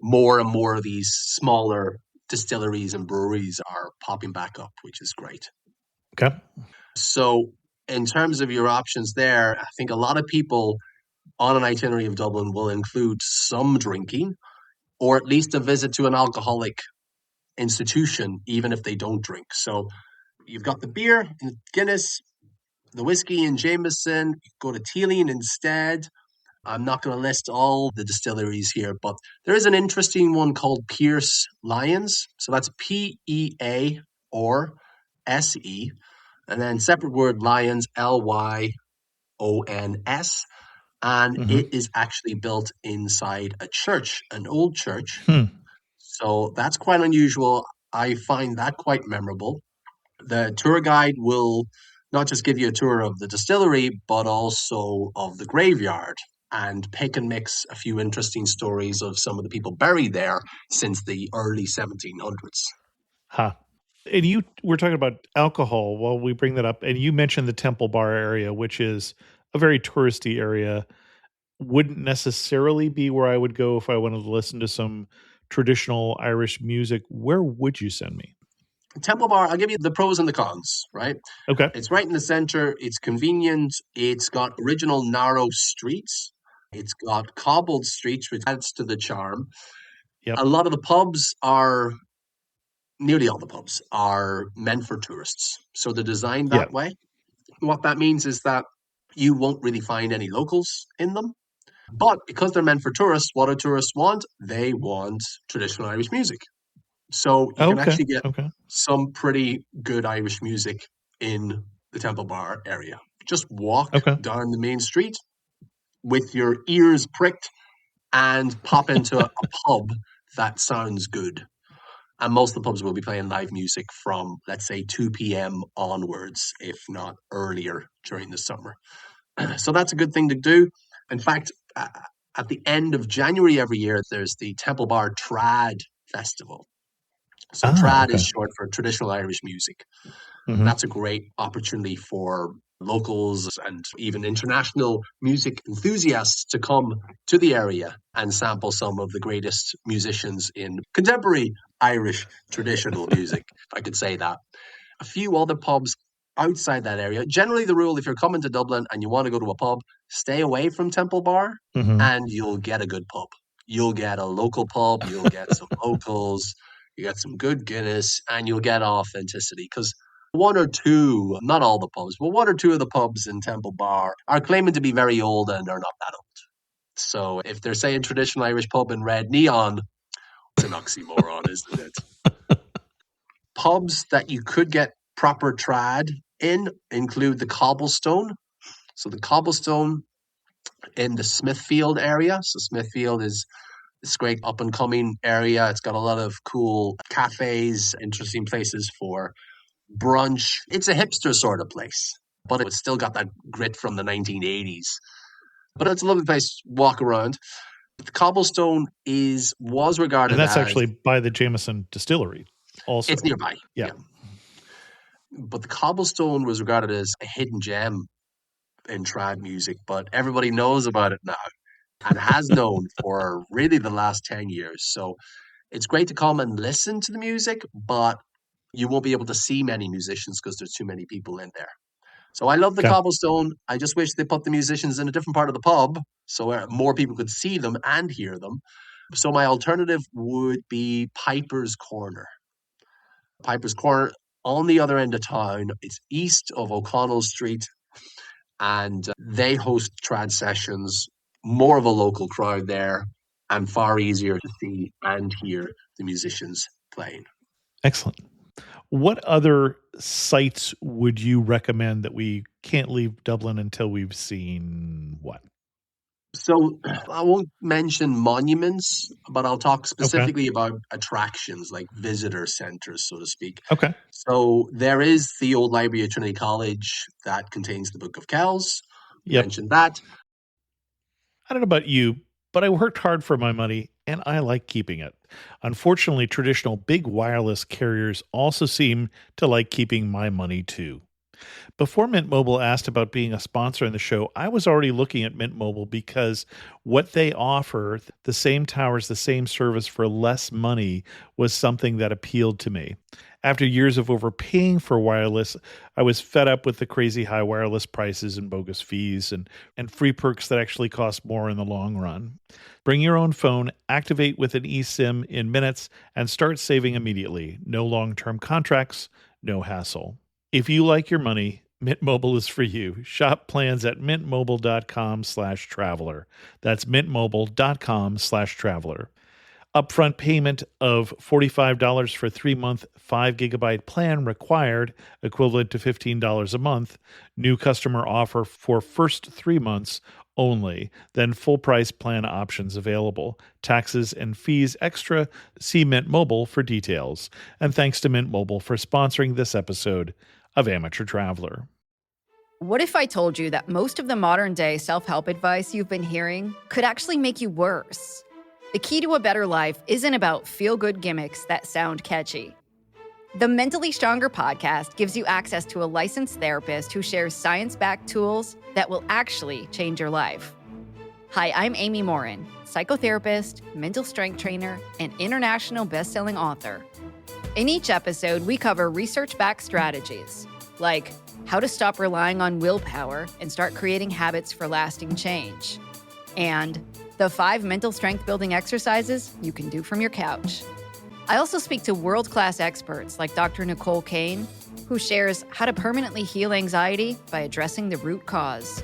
More and more of these smaller distilleries and breweries are popping back up, which is great. Okay. So, in terms of your options there, I think a lot of people on an itinerary of Dublin will include some drinking or at least a visit to an alcoholic institution, even if they don't drink. So, you've got the beer and Guinness, the whiskey and Jameson, go to Teeling instead. I'm not going to list all the distilleries here, but there is an interesting one called Pierce Lyons. So that's Peorse, and then separate word Lyons, Lyons. And Hmm. it is actually built inside a church, an old church. Hmm. So that's quite unusual. I find that quite memorable. The tour guide will not just give you a tour of the distillery, but also of the graveyard and pick and mix a few interesting stories of some of the people buried there since the early 1700s. Huh. And you were talking about alcohol while we bring that up, and you mentioned the Temple Bar area, which is a very touristy area. Wouldn't necessarily be where I would go if I wanted to listen to some traditional Irish music. Where would you send me? Temple Bar, I'll give you the pros and the cons, right? Okay. It's right in the center, it's convenient, it's got original narrow streets, it's got cobbled streets, which adds to the charm. Yep. A lot of the pubs are Nearly all the pubs are meant for tourists. So they're designed Yeah. that way. What that means is that you won't really find any locals in them. But because they're meant for tourists, what do tourists want? They want traditional Irish music. So you can Okay. actually get Okay. some pretty good Irish music in the Temple Bar area. Just walk Okay. down the main street with your ears pricked and pop into a pub that sounds good. And most of the pubs will be playing live music from, let's say, 2 p.m. onwards, if not earlier during the summer. So that's a good thing to do. In fact, at the end of January every year, there's the Temple Bar Trad Festival. So trad is Okay. short for traditional Irish music. Hmm. That's a great opportunity for locals and even international music enthusiasts to come to the area and sample some of the greatest musicians in contemporary Irish traditional music, if I could say that. A few other pubs outside that area. Generally, the rule if you're coming to Dublin and you want to go to a pub, stay away from Temple Bar Hmm. and you'll get a good pub. You'll get a local pub, you'll get some locals, you get some good Guinness, and you'll get authenticity. Because one or two, not all the pubs, but one or two of the pubs in Temple Bar are claiming to be very old and are not that old. So if they're saying traditional Irish pub in red neon, it's an oxymoron, isn't it? Pubs that you could get proper trad in include the Cobblestone. So the Cobblestone in the Smithfield area. So Smithfield is this great up and coming area. It's got a lot of cool cafes, interesting places for brunch. It's a hipster sort of place, but it's still got that grit from the 1980s. But it's a lovely place to walk around. The Cobblestone was And regarded that's as actually by the Jameson Distillery also. it's nearby. Yeah. Yeah. But the Cobblestone was regarded as a hidden gem in trad music, but everybody knows about it now and has known for really the last 10 years. So it's great to come and listen to the music, but you won't be able to see many musicians because there's too many people in there. So I love the Okay. Cobblestone. I just wish they put the musicians in a different part of the pub so more people could see them and hear them. So my alternative would be Piper's Corner. Piper's Corner on the other end of town. It's east of O'Connell Street, and they host trad sessions, more of a local crowd there, and far easier to see and hear the musicians playing. Excellent. What other sites would you recommend that we can't leave Dublin until we've seen what? So I won't mention monuments, but I'll talk Okay. specifically about attractions like visitor centers, so to speak. Okay. So there is the old library of Trinity College that contains the Book of Kells. We Yep. mentioned that. I don't know about you, but I worked hard for my money and I like keeping it. Unfortunately, traditional big wireless carriers also seem to like keeping my money too. Before Mint Mobile asked about being a sponsor in the show, I was already looking at Mint Mobile because what they offer, the same towers, the same service for less money, was something that appealed to me. After years of overpaying for wireless, I was fed up with the crazy high wireless prices and bogus fees and free perks that actually cost more in the long run. Bring your own phone, activate with an eSIM in minutes, and start saving immediately. No long-term contracts, no hassle. If you like your money, Mint Mobile is for you. Shop plans at mintmobile.com/traveler. That's mintmobile.com/traveler. Upfront payment of $45 for 3-month 5 GB plan required, equivalent to $15 a month. New customer offer for first 3 months only. Then full price plan options available. Taxes and fees extra. See Mint Mobile for details. And thanks to Mint Mobile for sponsoring this episode of Amateur Traveler. What if I told you that most of the modern day self-help advice you've been hearing could actually make you worse? The key to a better life isn't about feel-good gimmicks that sound catchy. The Mentally Stronger podcast gives you access to a licensed therapist who shares science-backed tools that will actually change your life. Hi, I'm Amy Morin, psychotherapist, mental strength trainer, and international best-selling author. In each episode, we cover research-backed strategies, like how to stop relying on willpower and start creating habits for lasting change, and the 5 mental strength building exercises you can do from your couch. I also speak to world-class experts like Dr. Nicole Kane, who shares how to permanently heal anxiety by addressing the root cause.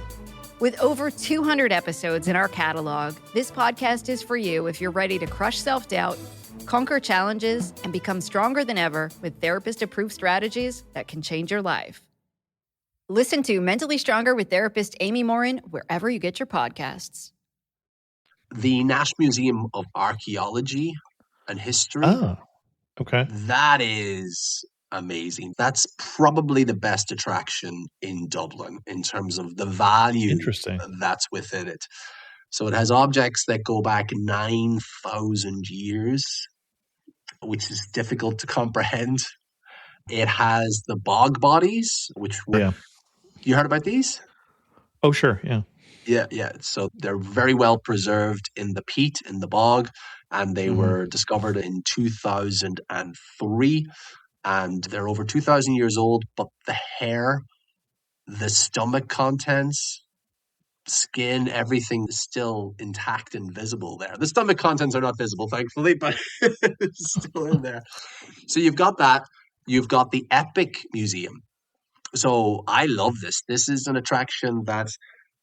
With over 200 episodes in our catalog, this podcast is for you if you're ready to crush self-doubt, conquer challenges, and become stronger than ever with therapist-approved strategies that can change your life. Listen to Mentally Stronger with therapist Amy Morin wherever you get your podcasts. The National Museum of Archaeology and History, Ah, okay. that is amazing. That's probably the best attraction in Dublin in terms of the value Interesting. that's within it. So it has objects that go back 9,000 years. which is difficult to comprehend. It has the bog bodies, which were, Yeah. you heard about these? Oh, sure. Yeah. Yeah. So they're very well preserved in the peat, in the bog, and they were discovered in 2003, and they're over 2,000 years old, but the hair, the stomach contents, skin, everything is still intact and visible there. The stomach contents are not visible, thankfully, but it's still in there. So you've got that. You've got the Epic Museum. So I love this. This is an attraction that's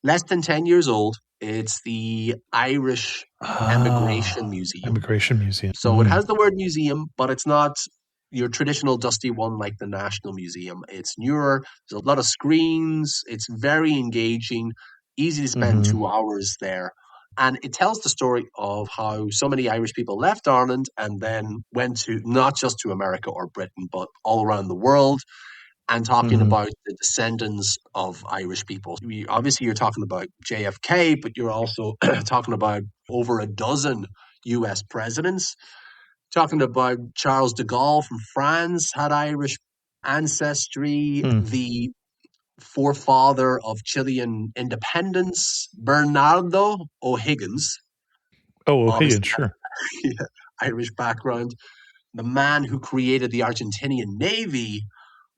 less than 10 years old. It's the Irish Emigration Museum. Immigration Museum. So it has the word museum, but it's not your traditional dusty one like the National Museum. It's newer. There's a lot of screens. It's very engaging, easy to spend 2 hours there. And it tells the story of how so many Irish people left Ireland and then went to not just to America or Britain, but all around the world, and talking about the descendants of Irish people. Obviously, you're talking about JFK, but you're also talking about over a dozen US presidents. Talking about Charles de Gaulle from France had Irish ancestry. The forefather of Chilean independence, Bernardo O'Higgins. Oh, Obviously O'Higgins, sure. Irish background. The man who created the Argentinian Navy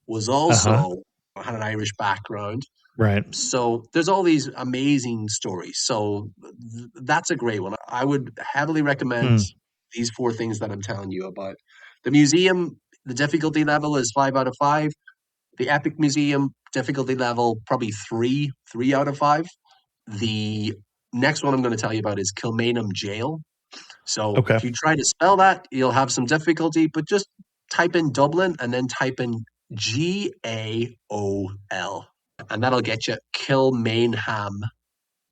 was also had an Irish background. Right. So there's all these amazing stories. So that's a great one. I would heavily recommend these four things that I'm telling you about. The museum, the difficulty level is 5 out of 5. The Epic Museum, difficulty level, probably 3 out of 5. The next one I'm going to tell you about is Kilmainham Jail. So if you try to spell that, you'll have some difficulty, but just type in Dublin and then type in Gaol, and that'll get you Kilmainham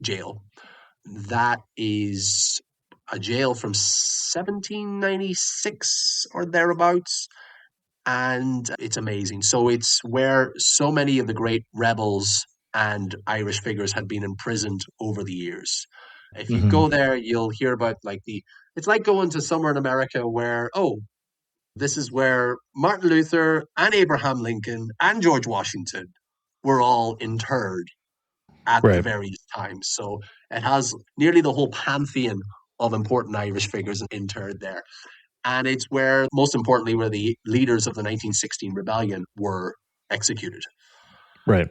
Jail. That is a jail from 1796 or thereabouts, and it's amazing. So it's where so many of the great rebels and Irish figures had been imprisoned over the years. If you go there, you'll hear about it's like going to somewhere in America where, this is where Martin Luther and Abraham Lincoln and George Washington were all interred at the various times. So it has nearly the whole pantheon of important Irish figures interred there. And it's where, most importantly, where the leaders of the 1916 rebellion were executed. Right.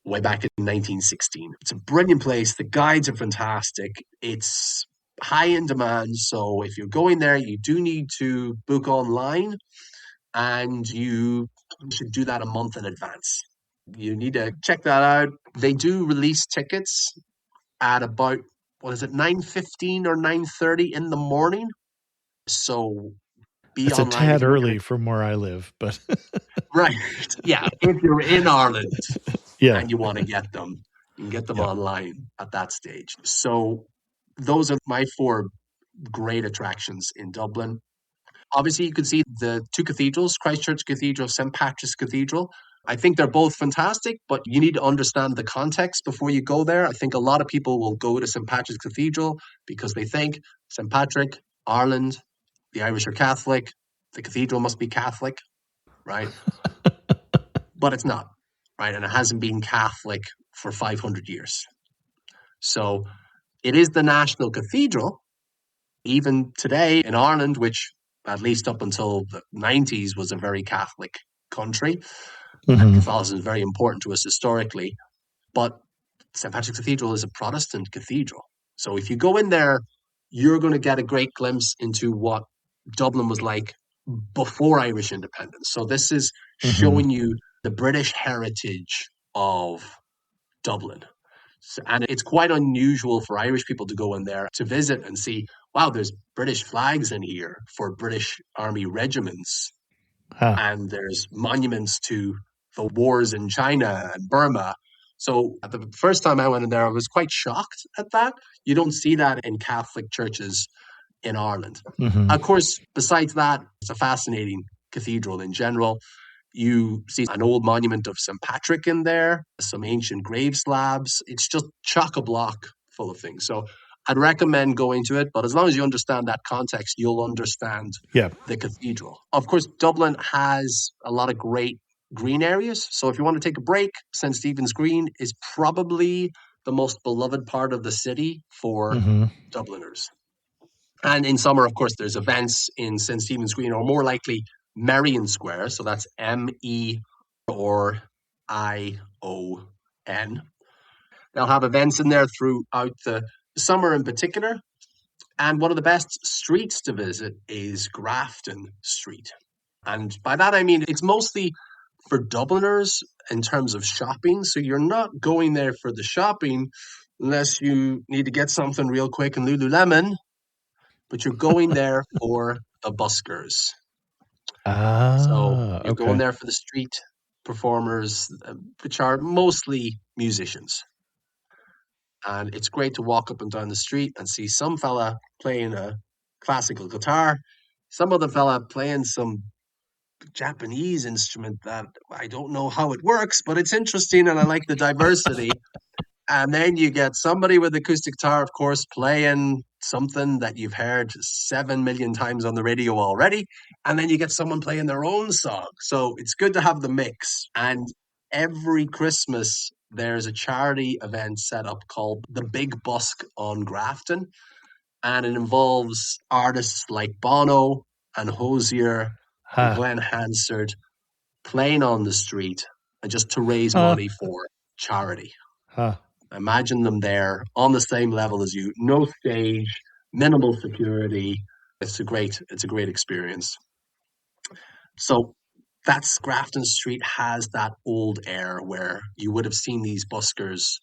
Way back in 1916. It's a brilliant place. The guides are fantastic. It's high in demand. So if you're going there, you do need to book online, and you should do that a month in advance. You need to check that out. They do release tickets at about, 9:15 or 9:30 in the morning. So be it's online. a tad early from where I live, but right. Yeah. If you're in Ireland and you want to get them, you can get them online at that stage. So those are my 4 great attractions in Dublin. Obviously, you can see the 2 cathedrals, Christchurch Cathedral, St. Patrick's Cathedral. I think they're both fantastic, but you need to understand the context before you go there. I think a lot of people will go to St. Patrick's Cathedral because they think St. Patrick, Ireland, the Irish are Catholic, the cathedral must be Catholic, right? But it's not, right? And it hasn't been Catholic for 500 years. So it is the national cathedral. Even today in Ireland, which at least up until the 90s was a very Catholic country, and Catholicism is very important to us historically, but St. Patrick's Cathedral is a Protestant cathedral. So if you go in there, you're going to get a great glimpse into what Dublin was like before Irish independence. So this is showing you the British heritage of Dublin. And it's quite unusual for Irish people to go in there to visit and see, wow, there's British flags in here for British Army regiments. And there's monuments to the wars in China and Burma. So the first time I went in there, I was quite shocked at that. You don't see that in Catholic churches in Ireland. Of course, besides that, it's a fascinating cathedral in general. You see an old monument of St. Patrick in there, some ancient grave slabs. It's just chock-a-block full of things. So I'd recommend going to it, but as long as you understand that context, you'll understand Yeah. the cathedral. Of course, Dublin has a lot of great green areas. So if you want to take a break, St. Stephen's Green is probably the most beloved part of the city for Dubliners. And in summer, of course, there's events in St. Stephen's Green, or more likely Merrion Square. So that's MERION. They'll have events in there throughout the summer in particular. And one of the best streets to visit is Grafton Street. And by that, I mean, it's mostly for Dubliners in terms of shopping. So you're not going there for the shopping unless you need to get something real quick in Lululemon, but you're going there for the buskers. So you're going there for the street performers, which are mostly musicians. And it's great to walk up and down the street and see some fella playing a classical guitar, some other fella playing some Japanese instrument that I don't know how it works, but it's interesting and I like the diversity. And then you get somebody with acoustic guitar, of course, playing something that you've heard 7 million times on the radio already. And then you get someone playing their own song. So it's good to have the mix. And every Christmas, there's a charity event set up called the Big Busk on Grafton. And it involves artists like Bono and Hozier and Glenn Hansard playing on the street and just to raise money for charity. Imagine them there on the same level as you, no stage, minimal security. It's a great experience. So that's Grafton Street has that old air where you would have seen these buskers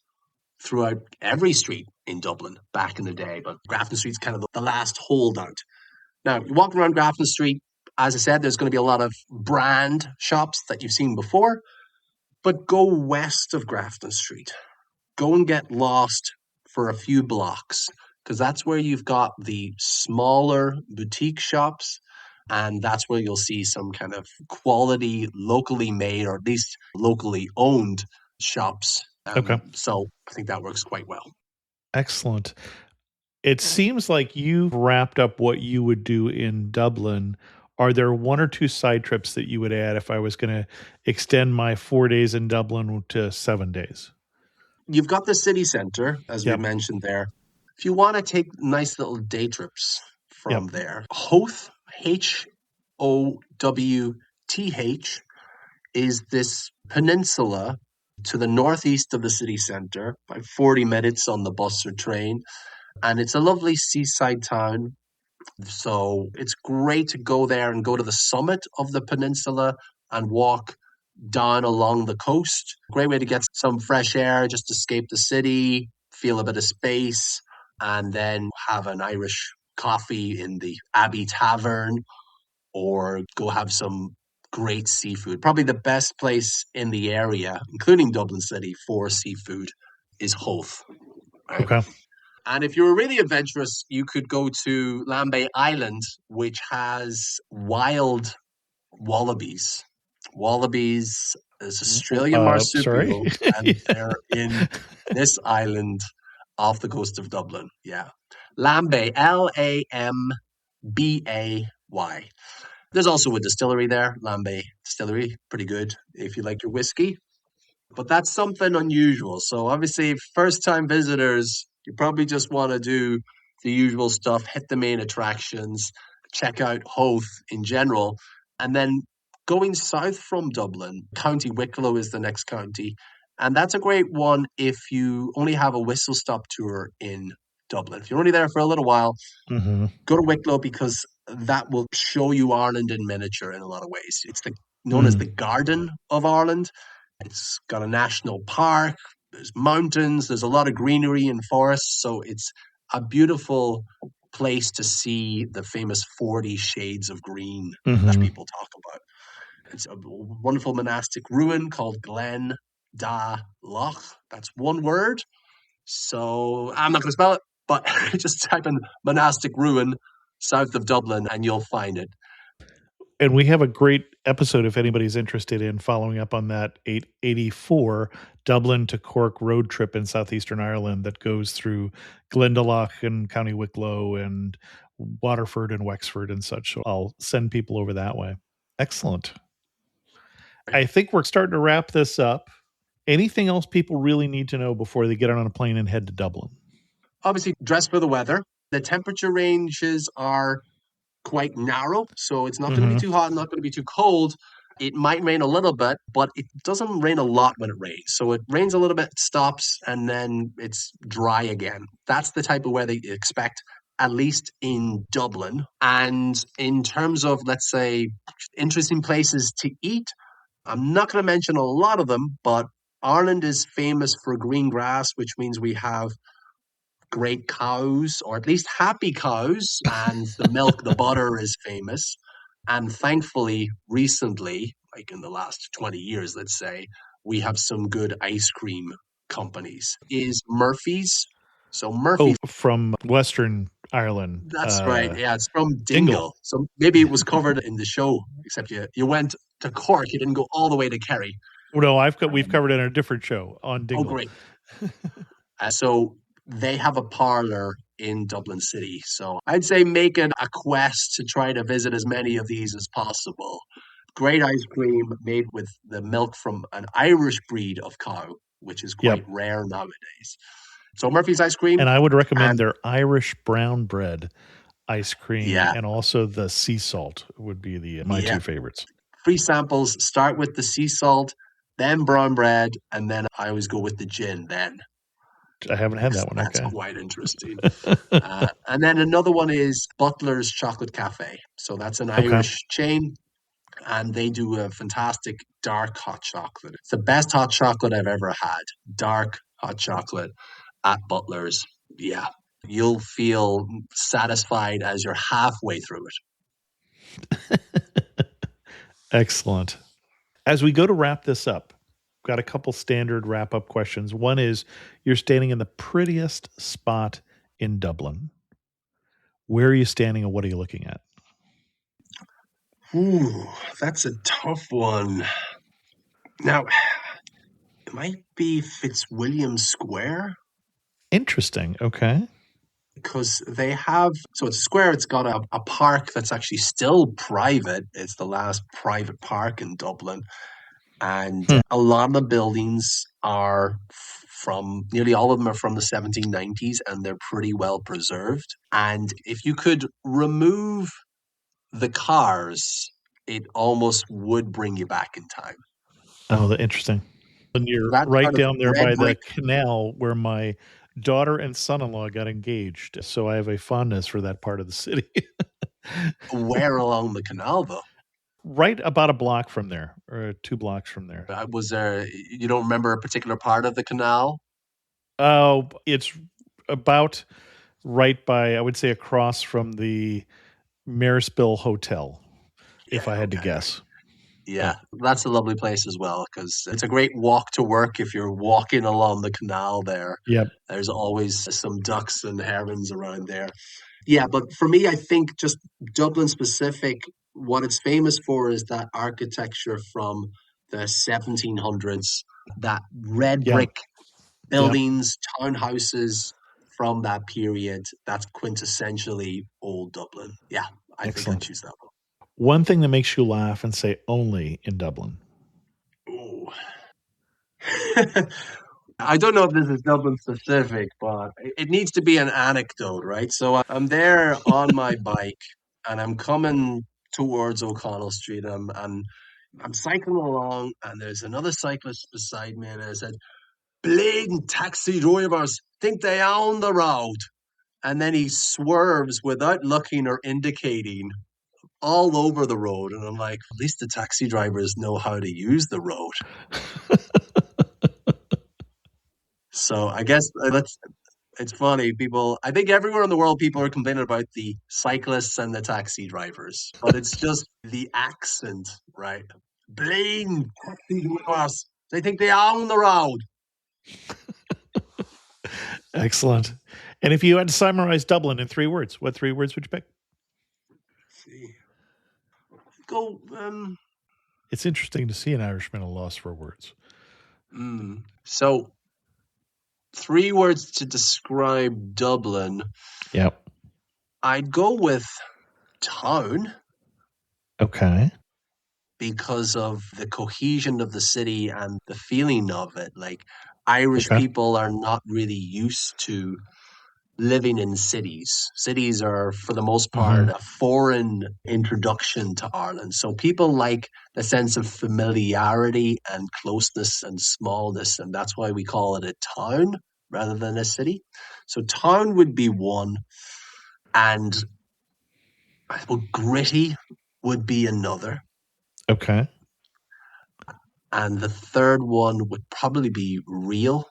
throughout every street in Dublin back in the day, but Grafton Street's kind of the last holdout. Now, you walk around Grafton Street, as I said, there's going to be a lot of brand shops that you've seen before, but go west of Grafton Street. Go and get lost for a few blocks, because that's where you've got the smaller boutique shops, and that's where you'll see some kind of quality, locally made, or at least locally owned shops. So I think that works quite well. Excellent. It seems like you've wrapped up what you would do in Dublin. Are there one or two side trips that you would add if I was going to extend my 4 days in Dublin to 7 days? You've got the city centre, as we mentioned there. If you want to take nice little day trips from there, Howth, Howth, is this peninsula to the northeast of the city centre, by 40 minutes on the bus or train. And it's a lovely seaside town. So it's great to go there and go to the summit of the peninsula and walk down along the coast. Great way to get some fresh air, just escape the city, feel a bit of space, and then have an Irish coffee in the Abbey Tavern or go have some great seafood. Probably the best place in the area, including Dublin City, for seafood is Howth. Right? Okay. And if you were really adventurous, you could go to Lambay Island, which has wild wallabies. Wallabies is Australian marsupial, and they're in this island off the coast of Dublin. Yeah. Lambay, Lambay. There's also a distillery there, Lambay Distillery. Pretty good if you like your whiskey. But that's something unusual. So obviously, first-time visitors, you probably just want to do the usual stuff, hit the main attractions, check out Howth in general, and then going south from Dublin, County Wicklow is the next county. And that's a great one if you only have a whistle-stop tour in Dublin. If you're only there for a little while, go to Wicklow, because that will show you Ireland in miniature in a lot of ways. It's known as the Garden of Ireland. It's got a national park, there's mountains, there's a lot of greenery and forests. So it's a beautiful place to see the famous 40 shades of green that people talk about. It's a wonderful monastic ruin called Glen Da Loch. That's one word. So I'm not going to spell it, but just type in monastic ruin south of Dublin and you'll find it. And we have a great episode if anybody's interested in following up on that 884 Dublin to Cork road trip in southeastern Ireland that goes through Glendalough and County Wicklow and Waterford and Wexford and such. So I'll send people over that way. Excellent. I think we're starting to wrap this up. Anything else people really need to know before they get on a plane and head to Dublin? Obviously, dress for the weather. The temperature ranges are quite narrow, so it's not going to be too hot, not going to be too cold. It might rain a little bit, but it doesn't rain a lot when it rains. So it rains a little bit, stops, and then it's dry again. That's the type of weather you expect, at least in Dublin. And in terms of, let's say, interesting places to eat, I'm not going to mention a lot of them, but Ireland is famous for green grass, which means we have great cows, or at least happy cows, and the milk, the butter is famous. And thankfully, recently, like in the last 20 years, let's say, we have some good ice cream companies. Is Murphy's. So Murphy's. From Western Ireland. That's right. Yeah, it's from Dingle. Dingle. So maybe it was covered in the show, except you went to Cork. You didn't go all the way to Kerry. No, we've covered it in a different show on Dingle. Oh, great. So they have a parlor in Dublin City. So I'd say make it a quest to try to visit as many of these as possible. Great ice cream made with the milk from an Irish breed of cow, which is quite rare nowadays. So Murphy's ice cream. And I would recommend their Irish brown bread ice cream, and also the sea salt would be my two favorites. Free samples, start with the sea salt, then brown bread, and then I always go with the gin then. I haven't had that one. That's quite interesting. And then another one is Butler's Chocolate Cafe. So that's an Irish chain, and they do a fantastic dark hot chocolate. It's the best hot chocolate I've ever had. Dark hot chocolate at Butler's. Yeah, you'll feel satisfied as you're halfway through it. Excellent. As we go to wrap this up, got a couple standard wrap-up questions. One is, you're standing in the prettiest spot in Dublin. Where are you standing and what are you looking at? Ooh, that's a tough one. Now, it might be Fitzwilliam Square. Interesting. Okay. Because they have, so it's a square, it's got a park that's actually still private. It's the last private park in Dublin. And a lot of the buildings are nearly all of them are from the 1790s, and they're pretty well preserved. And if you could remove the cars, it almost would bring you back in time. Oh, interesting. And you're right down there by the canal where my daughter and son-in-law got engaged. So I have a fondness for that part of the city. Where along the canal, though? Right about a block from there, or 2 blocks from there. Was there, you don't remember a particular part of the canal? Oh, it's about right by, I would say, across from the Marispill Hotel, if I had to guess. Yeah, that's a lovely place as well, because it's a great walk to work if you're walking along the canal there. Yep. There's always some ducks and herons around there. Yeah, but for me, I think just Dublin specific, what it's famous for is that architecture from the 1700s, that red brick buildings, townhouses from that period. That's quintessentially old Dublin. Yeah, I think I'd choose that one. One thing that makes you laugh and say only in Dublin. Ooh. I don't know if this is Dublin specific, but it needs to be an anecdote, right? So I'm there on my bike and I'm coming towards O'Connell Street and I'm cycling along and there's another cyclist beside me and I said, "Blatant taxi drivers think they own the road." And then he swerves without looking or indicating all over the road. And I'm like, at least the taxi drivers know how to use the road. So I guess it's funny. I think everywhere in the world, people are complaining about the cyclists and the taxi drivers, but it's just the accent, right? Blatant taxi drivers. They think they own the road. Excellent. And if you had to summarize Dublin in 3 words, what 3 words would you pick? Let's see. go. It's interesting to see an Irishman at a loss for words. So, 3 words to describe Dublin. Yep. I'd go with town. Okay. Because of the cohesion of the city and the feeling of it. Like, Irish Okay. people are not really used to living in cities. Cities are, for the most part, a foreign introduction to Ireland. So people like the sense of familiarity and closeness and smallness, and that's why we call it a town rather than a city. So town would be one, and I suppose gritty would be another. Okay. And the third one would probably be real.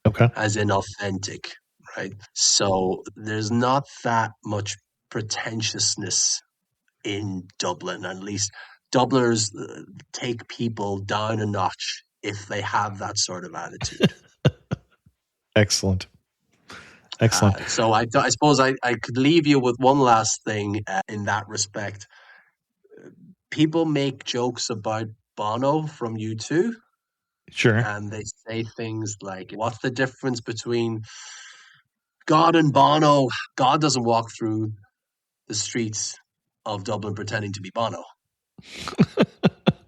Okay. As in authentic, right? So there's not that much pretentiousness in Dublin. At least Dubliners take people down a notch if they have that sort of attitude. Excellent. So I suppose I could leave you with one last thing in that respect. People make jokes about Bono from U2. Sure. And they say things like, what's the difference between God and Bono? God doesn't walk through the streets of Dublin pretending to be Bono.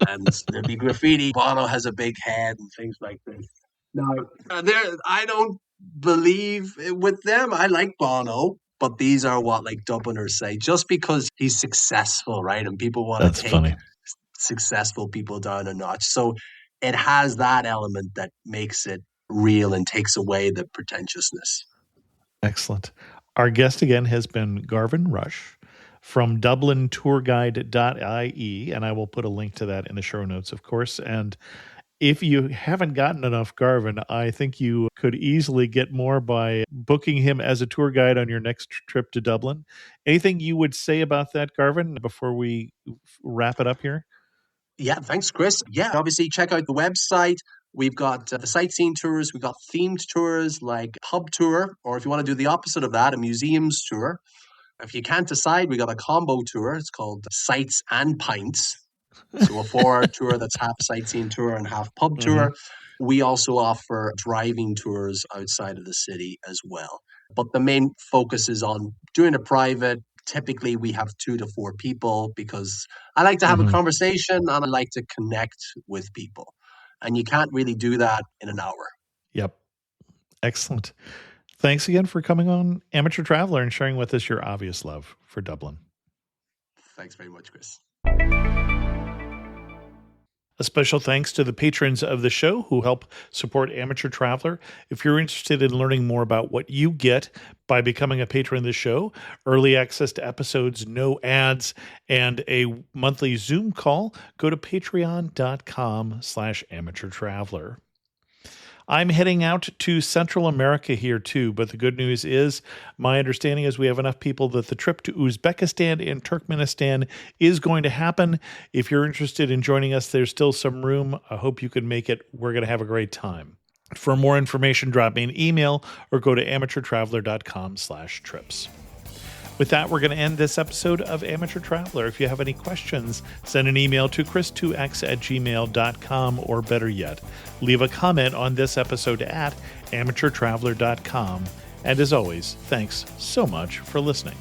And there'd be graffiti, Bono has a big head and things like this. Now, I don't believe with them. I like Bono, but these are what like Dubliners say. Just because he's successful, right? And people want to take funny. successful people down a notch. So it has that element that makes it real and takes away the pretentiousness. Excellent. Our guest again has been Garvan Rushe from DublinTourGuide.ie, and I will put a link to that in the show notes, of course. And if you haven't gotten enough Garvan, I think you could easily get more by booking him as a tour guide on your next trip to Dublin. Anything you would say about that, Garvan, before we wrap it up here? Yeah, thanks, Chris. Yeah, obviously check out the website. We've got the sightseeing tours. We've got themed tours like pub tour, or if you want to do the opposite of that, a museums tour. If you can't decide, we got a combo tour. It's called Sights and Pints. So a 4-hour tour that's half sightseeing tour and half pub tour. We also offer driving tours outside of the city as well. But the main focus is on doing a private. Typically, we have 2 to 4 people because I like to have a conversation and I like to connect with people. And you can't really do that in an hour. Yep. Excellent. Thanks again for coming on Amateur Traveler and sharing with us your obvious love for Dublin. Thanks very much, Chris. A special thanks to the patrons of the show who help support Amateur Traveler. If you're interested in learning more about what you get by becoming a patron of the show, early access to episodes, no ads, and a monthly Zoom call, go to patreon.com/amateurtraveler. I'm heading out to Central America here too, but the good news is my understanding is we have enough people that the trip to Uzbekistan and Turkmenistan is going to happen. If you're interested in joining us, there's still some room. I hope you can make it. We're going to have a great time. For more information, drop me an email or go to amateurtraveler.com/trips. With that, we're going to end this episode of Amateur Traveler. If you have any questions, send an email to chris2x@gmail.com, or better yet, leave a comment on this episode at amateurtraveler.com. And as always, thanks so much for listening.